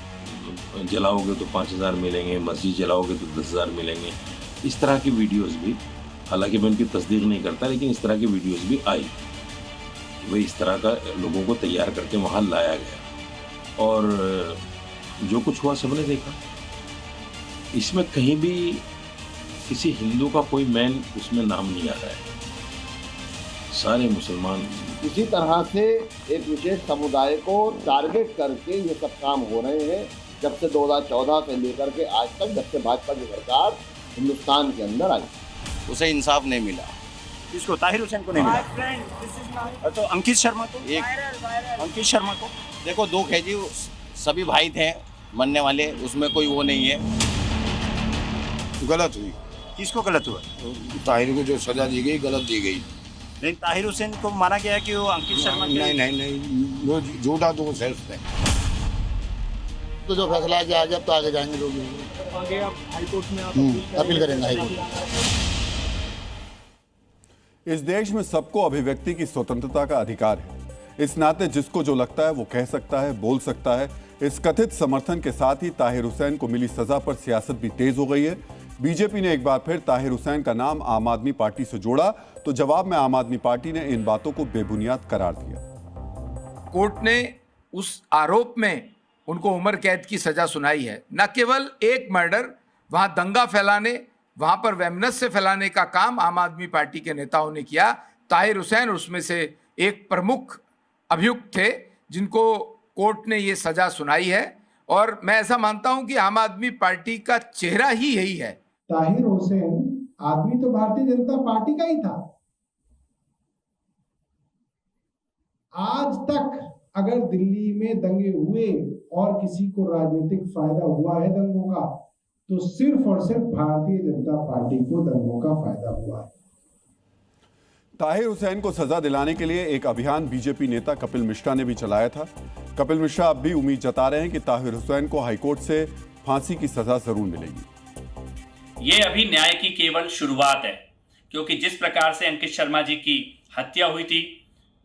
जलाओगे तो 5000 मिलेंगे, मस्जिद जलाओगे तो 10,000 मिलेंगे। इस तरह की वीडियोस भी, हालांकि मैं उनकी तस्दीक नहीं करता, लेकिन इस तरह की वीडियोस भी आई कि भाई इस तरह का लोगों को तैयार करके वहाँ लाया गया। और जो कुछ हुआ सबने देखा। इसमें कहीं भी किसी हिंदू का कोई मैन उसमें नाम नहीं आ रहा है, सारे मुसलमान। इसी तरह से एक विशेष समुदाय को टारगेट करके ये सब काम हो रहे हैं जब से 2014 से लेकर के आज तक, जब से भाजपा की सरकार हिंदुस्तान के अंदर आई। उसे इंसाफ नहीं मिला। किसको? ताहिर हुसैन को नहीं मिला। तो अंकित शर्मा को, अंकित शर्मा को देखो, दुख है जी, सभी भाई थे मरने वाले, उसमें कोई वो नहीं है। गलत हुई। किसको गलत हुआ? ताहिर को जो सजा दी गई गलत दी गई। लेकिन ताहिर हुसैन को माना गया कि वो अंकित शर्मा नहीं, वो झूठा दोष है उसमें। तो जो फैसला है आज, अब तो आगे जाएंगे लोग, आगे आप हाईकोर्ट में अपील करेंगे हाईकोर्ट। इस देश में सबको अभिव्यक्ति की स्वतंत्रता का अधिकार है। इस नाते जिसको जो लगता है वो कह सकता है, बोल सकता है। इस कथित समर्थन के साथ ही ताहिर हुसैन को मिली सजा पर सियासत भी तेज हो गई है। बीजेपी ने एक बार फिर ताहिर हुसैन का नाम आम आदमी पार्टी से जोड़ा तो जवाब में आम आदमी पार्टी ने इन बातों को बेबुनियाद करार दिया। कोर्ट ने उस आरोप में उनको उम्र कैद की सजा सुनाई है। न केवल एक मर्डर, वहां दंगा फैलाने, वहां पर वैमनस्य फैलाने का काम आम आदमी पार्टी के नेताओं ने किया। ताहिर हुसैन उसमें से एक प्रमुख अभियुक्त थे जिनको कोर्ट ने ये सजा सुनाई है। और मैं ऐसा मानता हूं कि आम आदमी पार्टी का चेहरा ही यही है। ताहिर हुसैन आदमी तो भारतीय जनता पार्टी का ही था। आज तक अगर दिल्ली में दंगे हुए और किसी को राजनीतिक फायदा हुआ है दंगों का, तो सिर्फ और सिर्फ भारतीय जनता पार्टी को दंगों का फायदा हुआ है। ताहिर हुसैन को सजा दिलाने के लिए एक अभियान बीजेपी नेता कपिल मिश्रा ने भी चलाया था। कपिल मिश्रा अब भी उम्मीद जता रहे हैं कि ताहिर हुसैन को हाईकोर्ट से फांसी की सजा जरूर मिलेगी। ये अभी न्याय की केवल शुरुआत है, क्योंकि जिस प्रकार से अंकित शर्मा जी की हत्या हुई थी,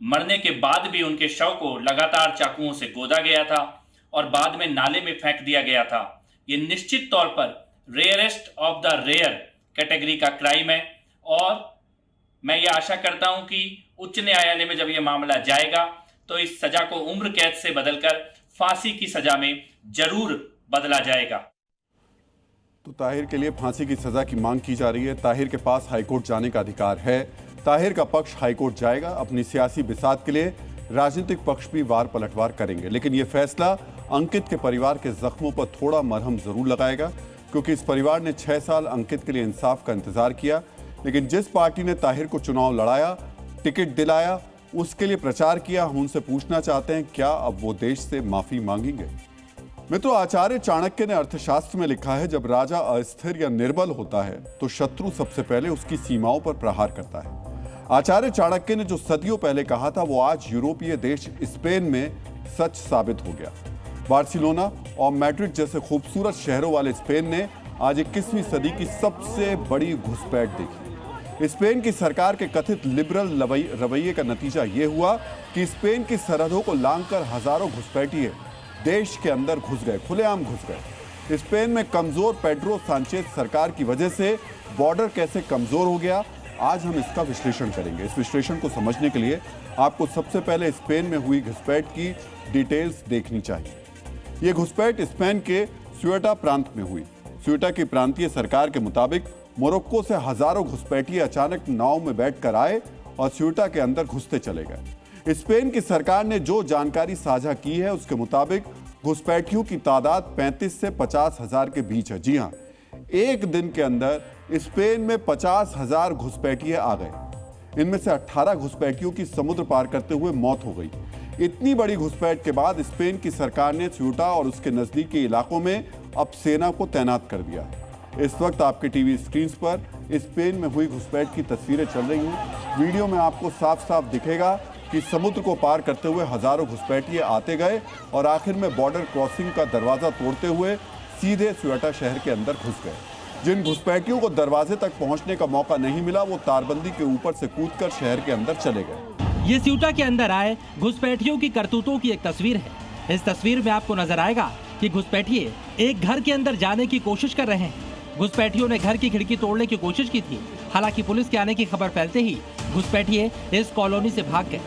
मरने के बाद भी उनके शव को लगातार चाकुओं से गोदा गया था और बाद में नाले में फेंक दिया गया था, ये निश्चित तौर पर rarest of the rare category का क्राइम है। और मैं ये आशा करता हूं कि उच्च न्यायालय में जब ये मामला जाएगा तो इस सजा को उम्र कैद से बदलकर फांसी की सजा में जरूर बदला जाएगा। तो ताहिर के लिए फांसी की सजा की मांग की जा रही है। ताहिर के पास हाईकोर्ट जाने का अधिकार है। ताहिर का पक्ष हाईकोर्ट जाएगा। अपनी सियासी बिसात के लिए राजनीतिक पक्ष भी वार पलटवार करेंगे, लेकिन यह फैसला अंकित के परिवार के जख्मों पर थोड़ा मरहम जरूर लगाएगा, क्योंकि इस परिवार ने 6 साल अंकित के लिए इंसाफ का इंतजार किया। लेकिन जिस पार्टी ने ताहिर को चुनाव लड़ाया, टिकट दिलाया, उसके लिए प्रचार किया, हम उनसे पूछना चाहते हैं क्या अब वो देश से माफी मांगेंगे। मित्रों, आचार्य चाणक्य ने अर्थशास्त्र में लिखा है, जब राजा अस्थिर या निर्बल होता है तो शत्रु सबसे पहले उसकी सीमाओं पर प्रहार करता है। आचार्य चाणक्य ने जो सदियों पहले कहा था वो आज यूरोपीय देश स्पेन में सच साबित हो गया। बार्सिलोना और मैड्रिड जैसे खूबसूरत शहरों वाले स्पेन ने आज 21वीं सदी की सबसे बड़ी घुसपैठ देखी। स्पेन की सरकार के कथित लिबरल रवैये का नतीजा ये हुआ कि स्पेन की सरहदों को लांघकर हजारों घुसपैठिए देश के अंदर घुस गए, खुलेआम घुस गए। स्पेन में कमजोर पेड्रो सांचेज सरकार की वजह से बॉर्डर कैसे कमजोर हो गया, आज हम इसका विश्लेषण करेंगे। इस विश्लेषण को समझने के लिए आपको सबसे पहले स्पेन में हुई घुसपैठ की डिटेल्स देखनी चाहिए। ये घुसपैठ स्पेन के स्यूटा प्रांत में हुई। स्यूटा की प्रांतीय सरकार के मुताबिक मोरक्को से हजारों घुसपैठिए अचानक नाव में बैठकर आए और स्यूटा के अंदर घुसते चले गए। स्पेन की सरकार ने जो जानकारी साझा की है उसके मुताबिक घुसपैठियों की तादाद 35 से 50 हजार के बीच है। जी हां, एक दिन के अंदर स्पेन में 50,000 घुसपैठिए आ गए। इनमें से 18 घुसपैठियों की समुद्र पार करते हुए मौत हो गई। इतनी बड़ी घुसपैठ के बाद स्पेन की सरकार ने स्यूटा और उसके नजदीकी इलाकों में अब सेना को तैनात कर दिया है। इस वक्त आपके टीवी स्क्रीन पर स्पेन में हुई घुसपैठ की तस्वीरें चल रही हैं। वीडियो में आपको साफ साफ दिखेगा कि समुद्र को पार करते हुए हजारों घुसपैठिए आते गए और आखिर में बॉर्डर क्रॉसिंग का दरवाजा तोड़ते हुए सीधे स्यूटा शहर के अंदर घुस गए। जिन घुसपैठियों को दरवाजे तक पहुंचने का मौका नहीं मिला वो तारबंदी के ऊपर से कूदकर शहर के अंदर चले गए। ये स्यूटा के अंदर आए घुसपैठियों की करतूतों की एक तस्वीर है। इस तस्वीर में आपको नजर आएगा कि घुसपैठिए एक घर के अंदर जाने की कोशिश कर रहे हैं। घुसपैठियों ने घर की खिड़की तोड़ने की कोशिश की थी। हालांकि पुलिस के आने की खबर फैलते ही घुसपैठिए इस कॉलोनी से भाग गए।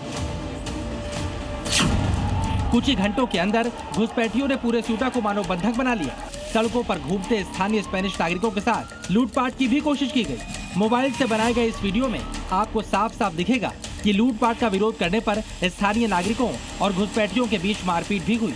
कुछ ही घंटों के अंदर घुसपैठियों ने पूरे स्यूटा को मानो बंधक बना लिया। सड़कों पर घूमते स्थानीय स्पेनिश नागरिकों के साथ लूटपाट की भी कोशिश की गई। मोबाइल से बनाए गए इस वीडियो में आपको साफ साफ दिखेगा कि लूटपाट का विरोध करने पर स्थानीय नागरिकों और घुसपैठियों के बीच मारपीट भी हुई।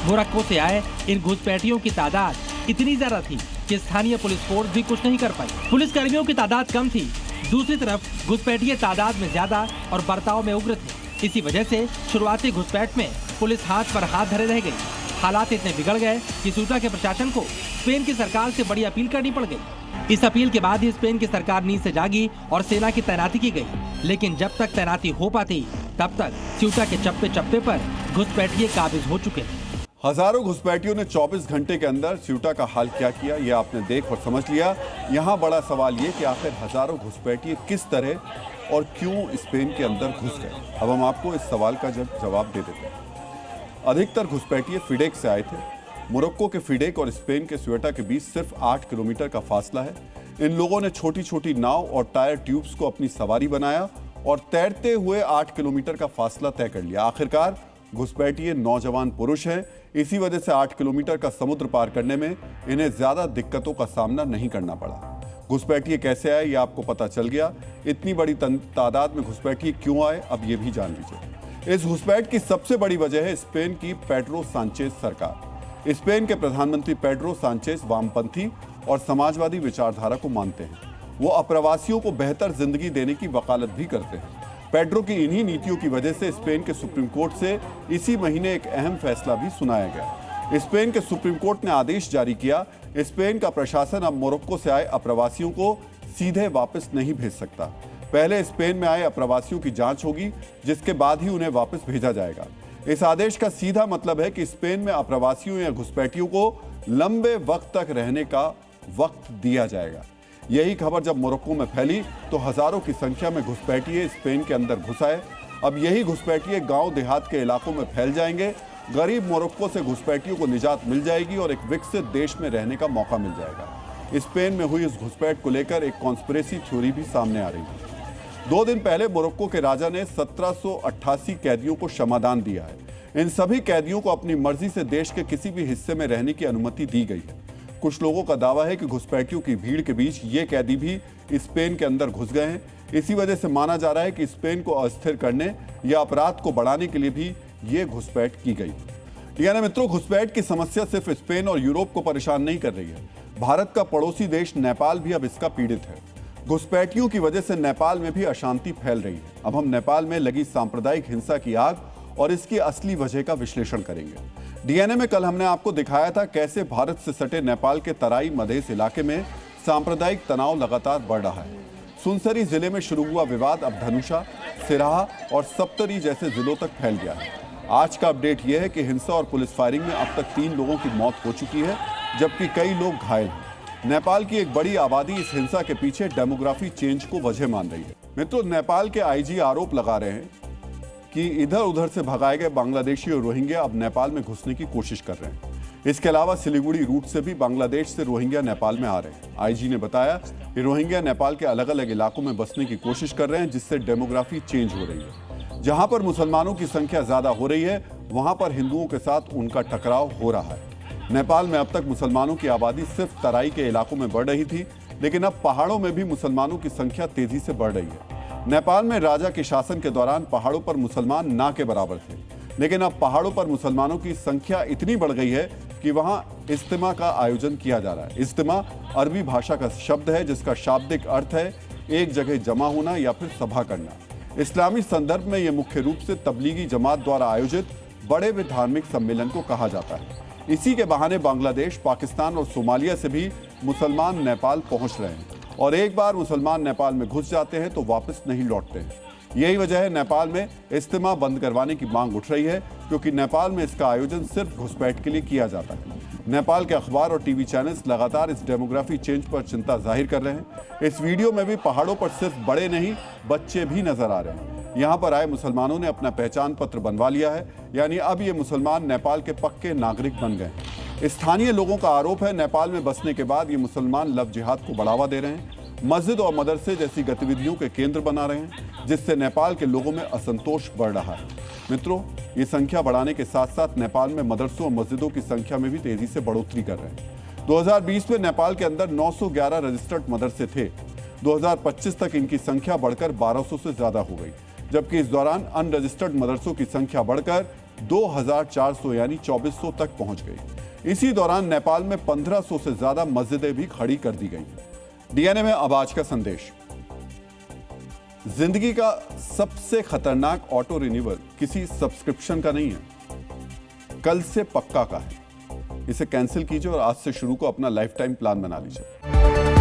मोरक्को से आए इन घुसपैठियों की तादाद इतनी ज्यादा थी कि स्थानीय पुलिस फोर्स भी कुछ नहीं कर पाई। पुलिस कर्मियों की तादाद कम थी, दूसरी तरफ घुसपैठिए तादाद में ज्यादा और बर्ताव में उग्र थे। इसी वजह से शुरुआती घुसपैठ में पुलिस हाथ पर हाथ धरे रह गई। हालात इतने बिगड़ गए कि स्यूटा के प्रशासन को स्पेन की सरकार से बड़ी अपील करनी पड़ गई। इस अपील के बाद ही स्पेन की सरकार नींद से जागी और सेना की तैनाती की गई। लेकिन जब तक तैनाती हो पाती तब तक स्यूटा के चप्पे चप्पे पर घुसपैठिए काबिज हो चुके थे। हजारों घुसपैठियों ने 24 घंटे के अंदर स्यूटा का हाल क्या किया ये आपने देख और समझ लिया। यहाँ बड़ा सवाल ये कि आखिर हजारों घुसपैठिए किस तरह और क्यों स्पेन के अंदर घुस गए। अब हम आपको इस सवाल का जवाब दे देते हैं। अधिकतर घुसपैठिए फिडेक से आए थे। मोरक्को के फिडेक और स्पेन के स्यूटा के बीच सिर्फ 8 किलोमीटर का फासला है। इन लोगों ने छोटी छोटी नाव और टायर ट्यूब्स को अपनी सवारी बनाया और तैरते हुए 8 किलोमीटर का फासला तय कर लिया। आखिरकार घुसपैठिए नौजवान पुरुष हैं, इसी वजह से 8 किलोमीटर का समुद्र पार करने में इन्हें ज्यादा दिक्कतों का सामना नहीं करना पड़ा। घुसपैठिए कैसे आए ये आपको पता चल गया। इतनी बड़ी तादाद में घुसपैठिए क्यों आए अब ये भी जान लीजिए। इस घुसपैठ की सबसे बड़ी वजह है स्पेन की पेड्रो सांचेज सरकार। स्पेन के प्रधानमंत्री पेड्रो सांचेज वामपंथी और समाजवादी विचारधारा को मानते हैं। वो अप्रवासियों को बेहतर जिंदगी देने की वकालत भी करते हैं। पेड्रो की इन्हीं नीतियों की वजह से स्पेन के सुप्रीम कोर्ट से इसी महीने एक अहम फैसला भी सुनाया गया। स्पेन के सुप्रीम कोर्ट ने आदेश जारी किया, स्पेन का प्रशासन अब मोरक्को से आए अप्रवासियों को सीधे वापस नहीं भेज सकता। पहले स्पेन में आए अप्रवासियों की जांच होगी, जिसके बाद ही उन्हें वापस भेजा जाएगा। इस आदेश का सीधा मतलब है कि स्पेन में अप्रवासियों या घुसपैठियों को लंबे वक्त तक रहने का वक्त दिया जाएगा। यही खबर जब मोरक्को में फैली तो हजारों की संख्या में घुसपैठिए स्पेन के अंदर घुस आए। अब यही घुसपैठिए गांव देहात के इलाकों में फैल जाएंगे। गरीब मोरक्को से घुसपैठियों को निजात मिल जाएगी और एक विकसित देश में रहने का मौका मिल जाएगा। स्पेन में हुई इस घुसपैठ को लेकर एक कॉन्स्पिरेसी थ्योरी भी सामने आ रही है। 2 दिन पहले मोरक्को के राजा ने 1788 कैदियों को क्षमादान दिया है। इन सभी कैदियों को अपनी मर्जी से देश के किसी भी हिस्से में रहने की अनुमति दी गई है। कुछ लोगों का दावा है कि घुसपैठियों की भीड़ के बीच ये कैदी भी स्पेन के अंदर घुस गए हैं। इसी वजह से माना जा रहा है कि स्पेन को अस्थिर करने या अपराध को बढ़ाने के लिए भी ये घुसपैठ की गई। यानी मित्रों, घुसपैठ की समस्या सिर्फ स्पेन और यूरोप को परेशान नहीं कर रही है। भारत का पड़ोसी देश नेपाल भी अब इसका पीड़ित है। घुसपैठियों की वजह से नेपाल में भी अशांति फैल रही है। अब हम नेपाल में लगी सांप्रदायिक हिंसा की आग और इसकी असली वजह का विश्लेषण करेंगे। डीएनए में कल हमने आपको दिखाया था कैसे भारत से सटे नेपाल के तराई मधेश इलाके में सांप्रदायिक तनाव लगातार बढ़ रहा है। सुनसरी जिले में शुरू हुआ विवाद अब धनुषा, सिराहा और सप्तरी जैसे जिलों तक फैल गया है। आज का अपडेट यह है कि हिंसा और पुलिस फायरिंग में अब तक 3 लोगों की मौत हो चुकी है, जबकि कई लोग घायल हैं। नेपाल की एक बड़ी आबादी इस हिंसा के पीछे डेमोग्राफी चेंज को वजह मान रही है। मित्रों, नेपाल के आईजी आरोप लगा रहे हैं कि इधर उधर से भगाए गए बांग्लादेशी और रोहिंग्या अब नेपाल में घुसने की कोशिश कर रहे हैं। इसके अलावा सिलीगुड़ी रूट से भी बांग्लादेश से रोहिंग्या नेपाल में आ रहे हैं। आईजी ने बताया कि रोहिंग्या नेपाल के अलग अलग इलाकों में बसने की कोशिश कर रहे हैं, जिससे डेमोग्राफी चेंज हो रही है। जहां पर मुसलमानों की संख्या ज्यादा हो रही है, वहां पर हिंदुओं के साथ उनका टकराव हो रहा है। नेपाल में अब तक मुसलमानों की आबादी सिर्फ तराई के इलाकों में बढ़ रही थी, लेकिन अब पहाड़ों में भी मुसलमानों की संख्या तेजी से बढ़ रही है। नेपाल में राजा के शासन के दौरान पहाड़ों पर मुसलमान ना के बराबर थे, लेकिन अब पहाड़ों पर मुसलमानों की संख्या इतनी बढ़ गई है कि वहां इज्तिमा का आयोजन किया जा रहा है। इज्तिमा अरबी भाषा का शब्द है जिसका शाब्दिक अर्थ है एक जगह जमा होना या फिर सभा करना। इस्लामी संदर्भ में यह मुख्य रूप से तबलीगी जमात द्वारा आयोजित बड़े व धार्मिक सम्मेलन को कहा जाता है। इसी के बहाने बांग्लादेश, पाकिस्तान और सोमालिया से भी मुसलमान नेपाल पहुंच रहे हैं और एक बार मुसलमान नेपाल में घुस जाते हैं तो वापस नहीं लौटते हैं। यही वजह है नेपाल में इज्तिमा बंद करवाने की मांग उठ रही है, क्योंकि नेपाल में इसका आयोजन सिर्फ घुसपैठ के लिए किया जाता है। नेपाल के अखबार और टीवी चैनल्स लगातार इस डेमोग्राफी चेंज पर चिंता जाहिर कर रहे हैं। इस वीडियो में भी पहाड़ों पर सिर्फ बड़े नहीं, बच्चे भी नजर आ रहे हैं। यहाँ पर आए मुसलमानों ने अपना पहचान पत्र बनवा लिया है, यानी अब ये मुसलमान नेपाल के पक्के नागरिक बन गए। स्थानीय लोगों का आरोप है नेपाल में बसने के बाद ये मुसलमान लव जिहाद को बढ़ावा दे रहे हैं, मस्जिद और मदरसे जैसी गतिविधियों के केंद्र बना रहे हैं, जिससे नेपाल के लोगों में असंतोष बढ़ रहा है। मित्रों, ये संख्या बढ़ाने के साथ साथ नेपाल में मदरसों और मस्जिदों की संख्या में भी तेजी से बढ़ोतरी कर रहे हैं। 2020 में नेपाल के अंदर 911 रजिस्टर्ड मदरसे थे। 2025 तक इनकी संख्या बढ़कर 1200 से ज्यादा हो गई, जबकि इस दौरान अनरजिस्टर्ड मदरसों की संख्या बढ़कर 2400 यानी 2400 तक पहुंच गई। इसी दौरान नेपाल में 1500 से ज्यादा मस्जिदें भी खड़ी कर दी गई। डीएनए में अब आज का संदेश। जिंदगी का सबसे खतरनाक ऑटो रिन्यूअल किसी सब्सक्रिप्शन का नहीं है, कल से पक्का का है। इसे कैंसिल कीजिए और आज से शुरू को अपना लाइफ टाइम प्लान बना लीजिए।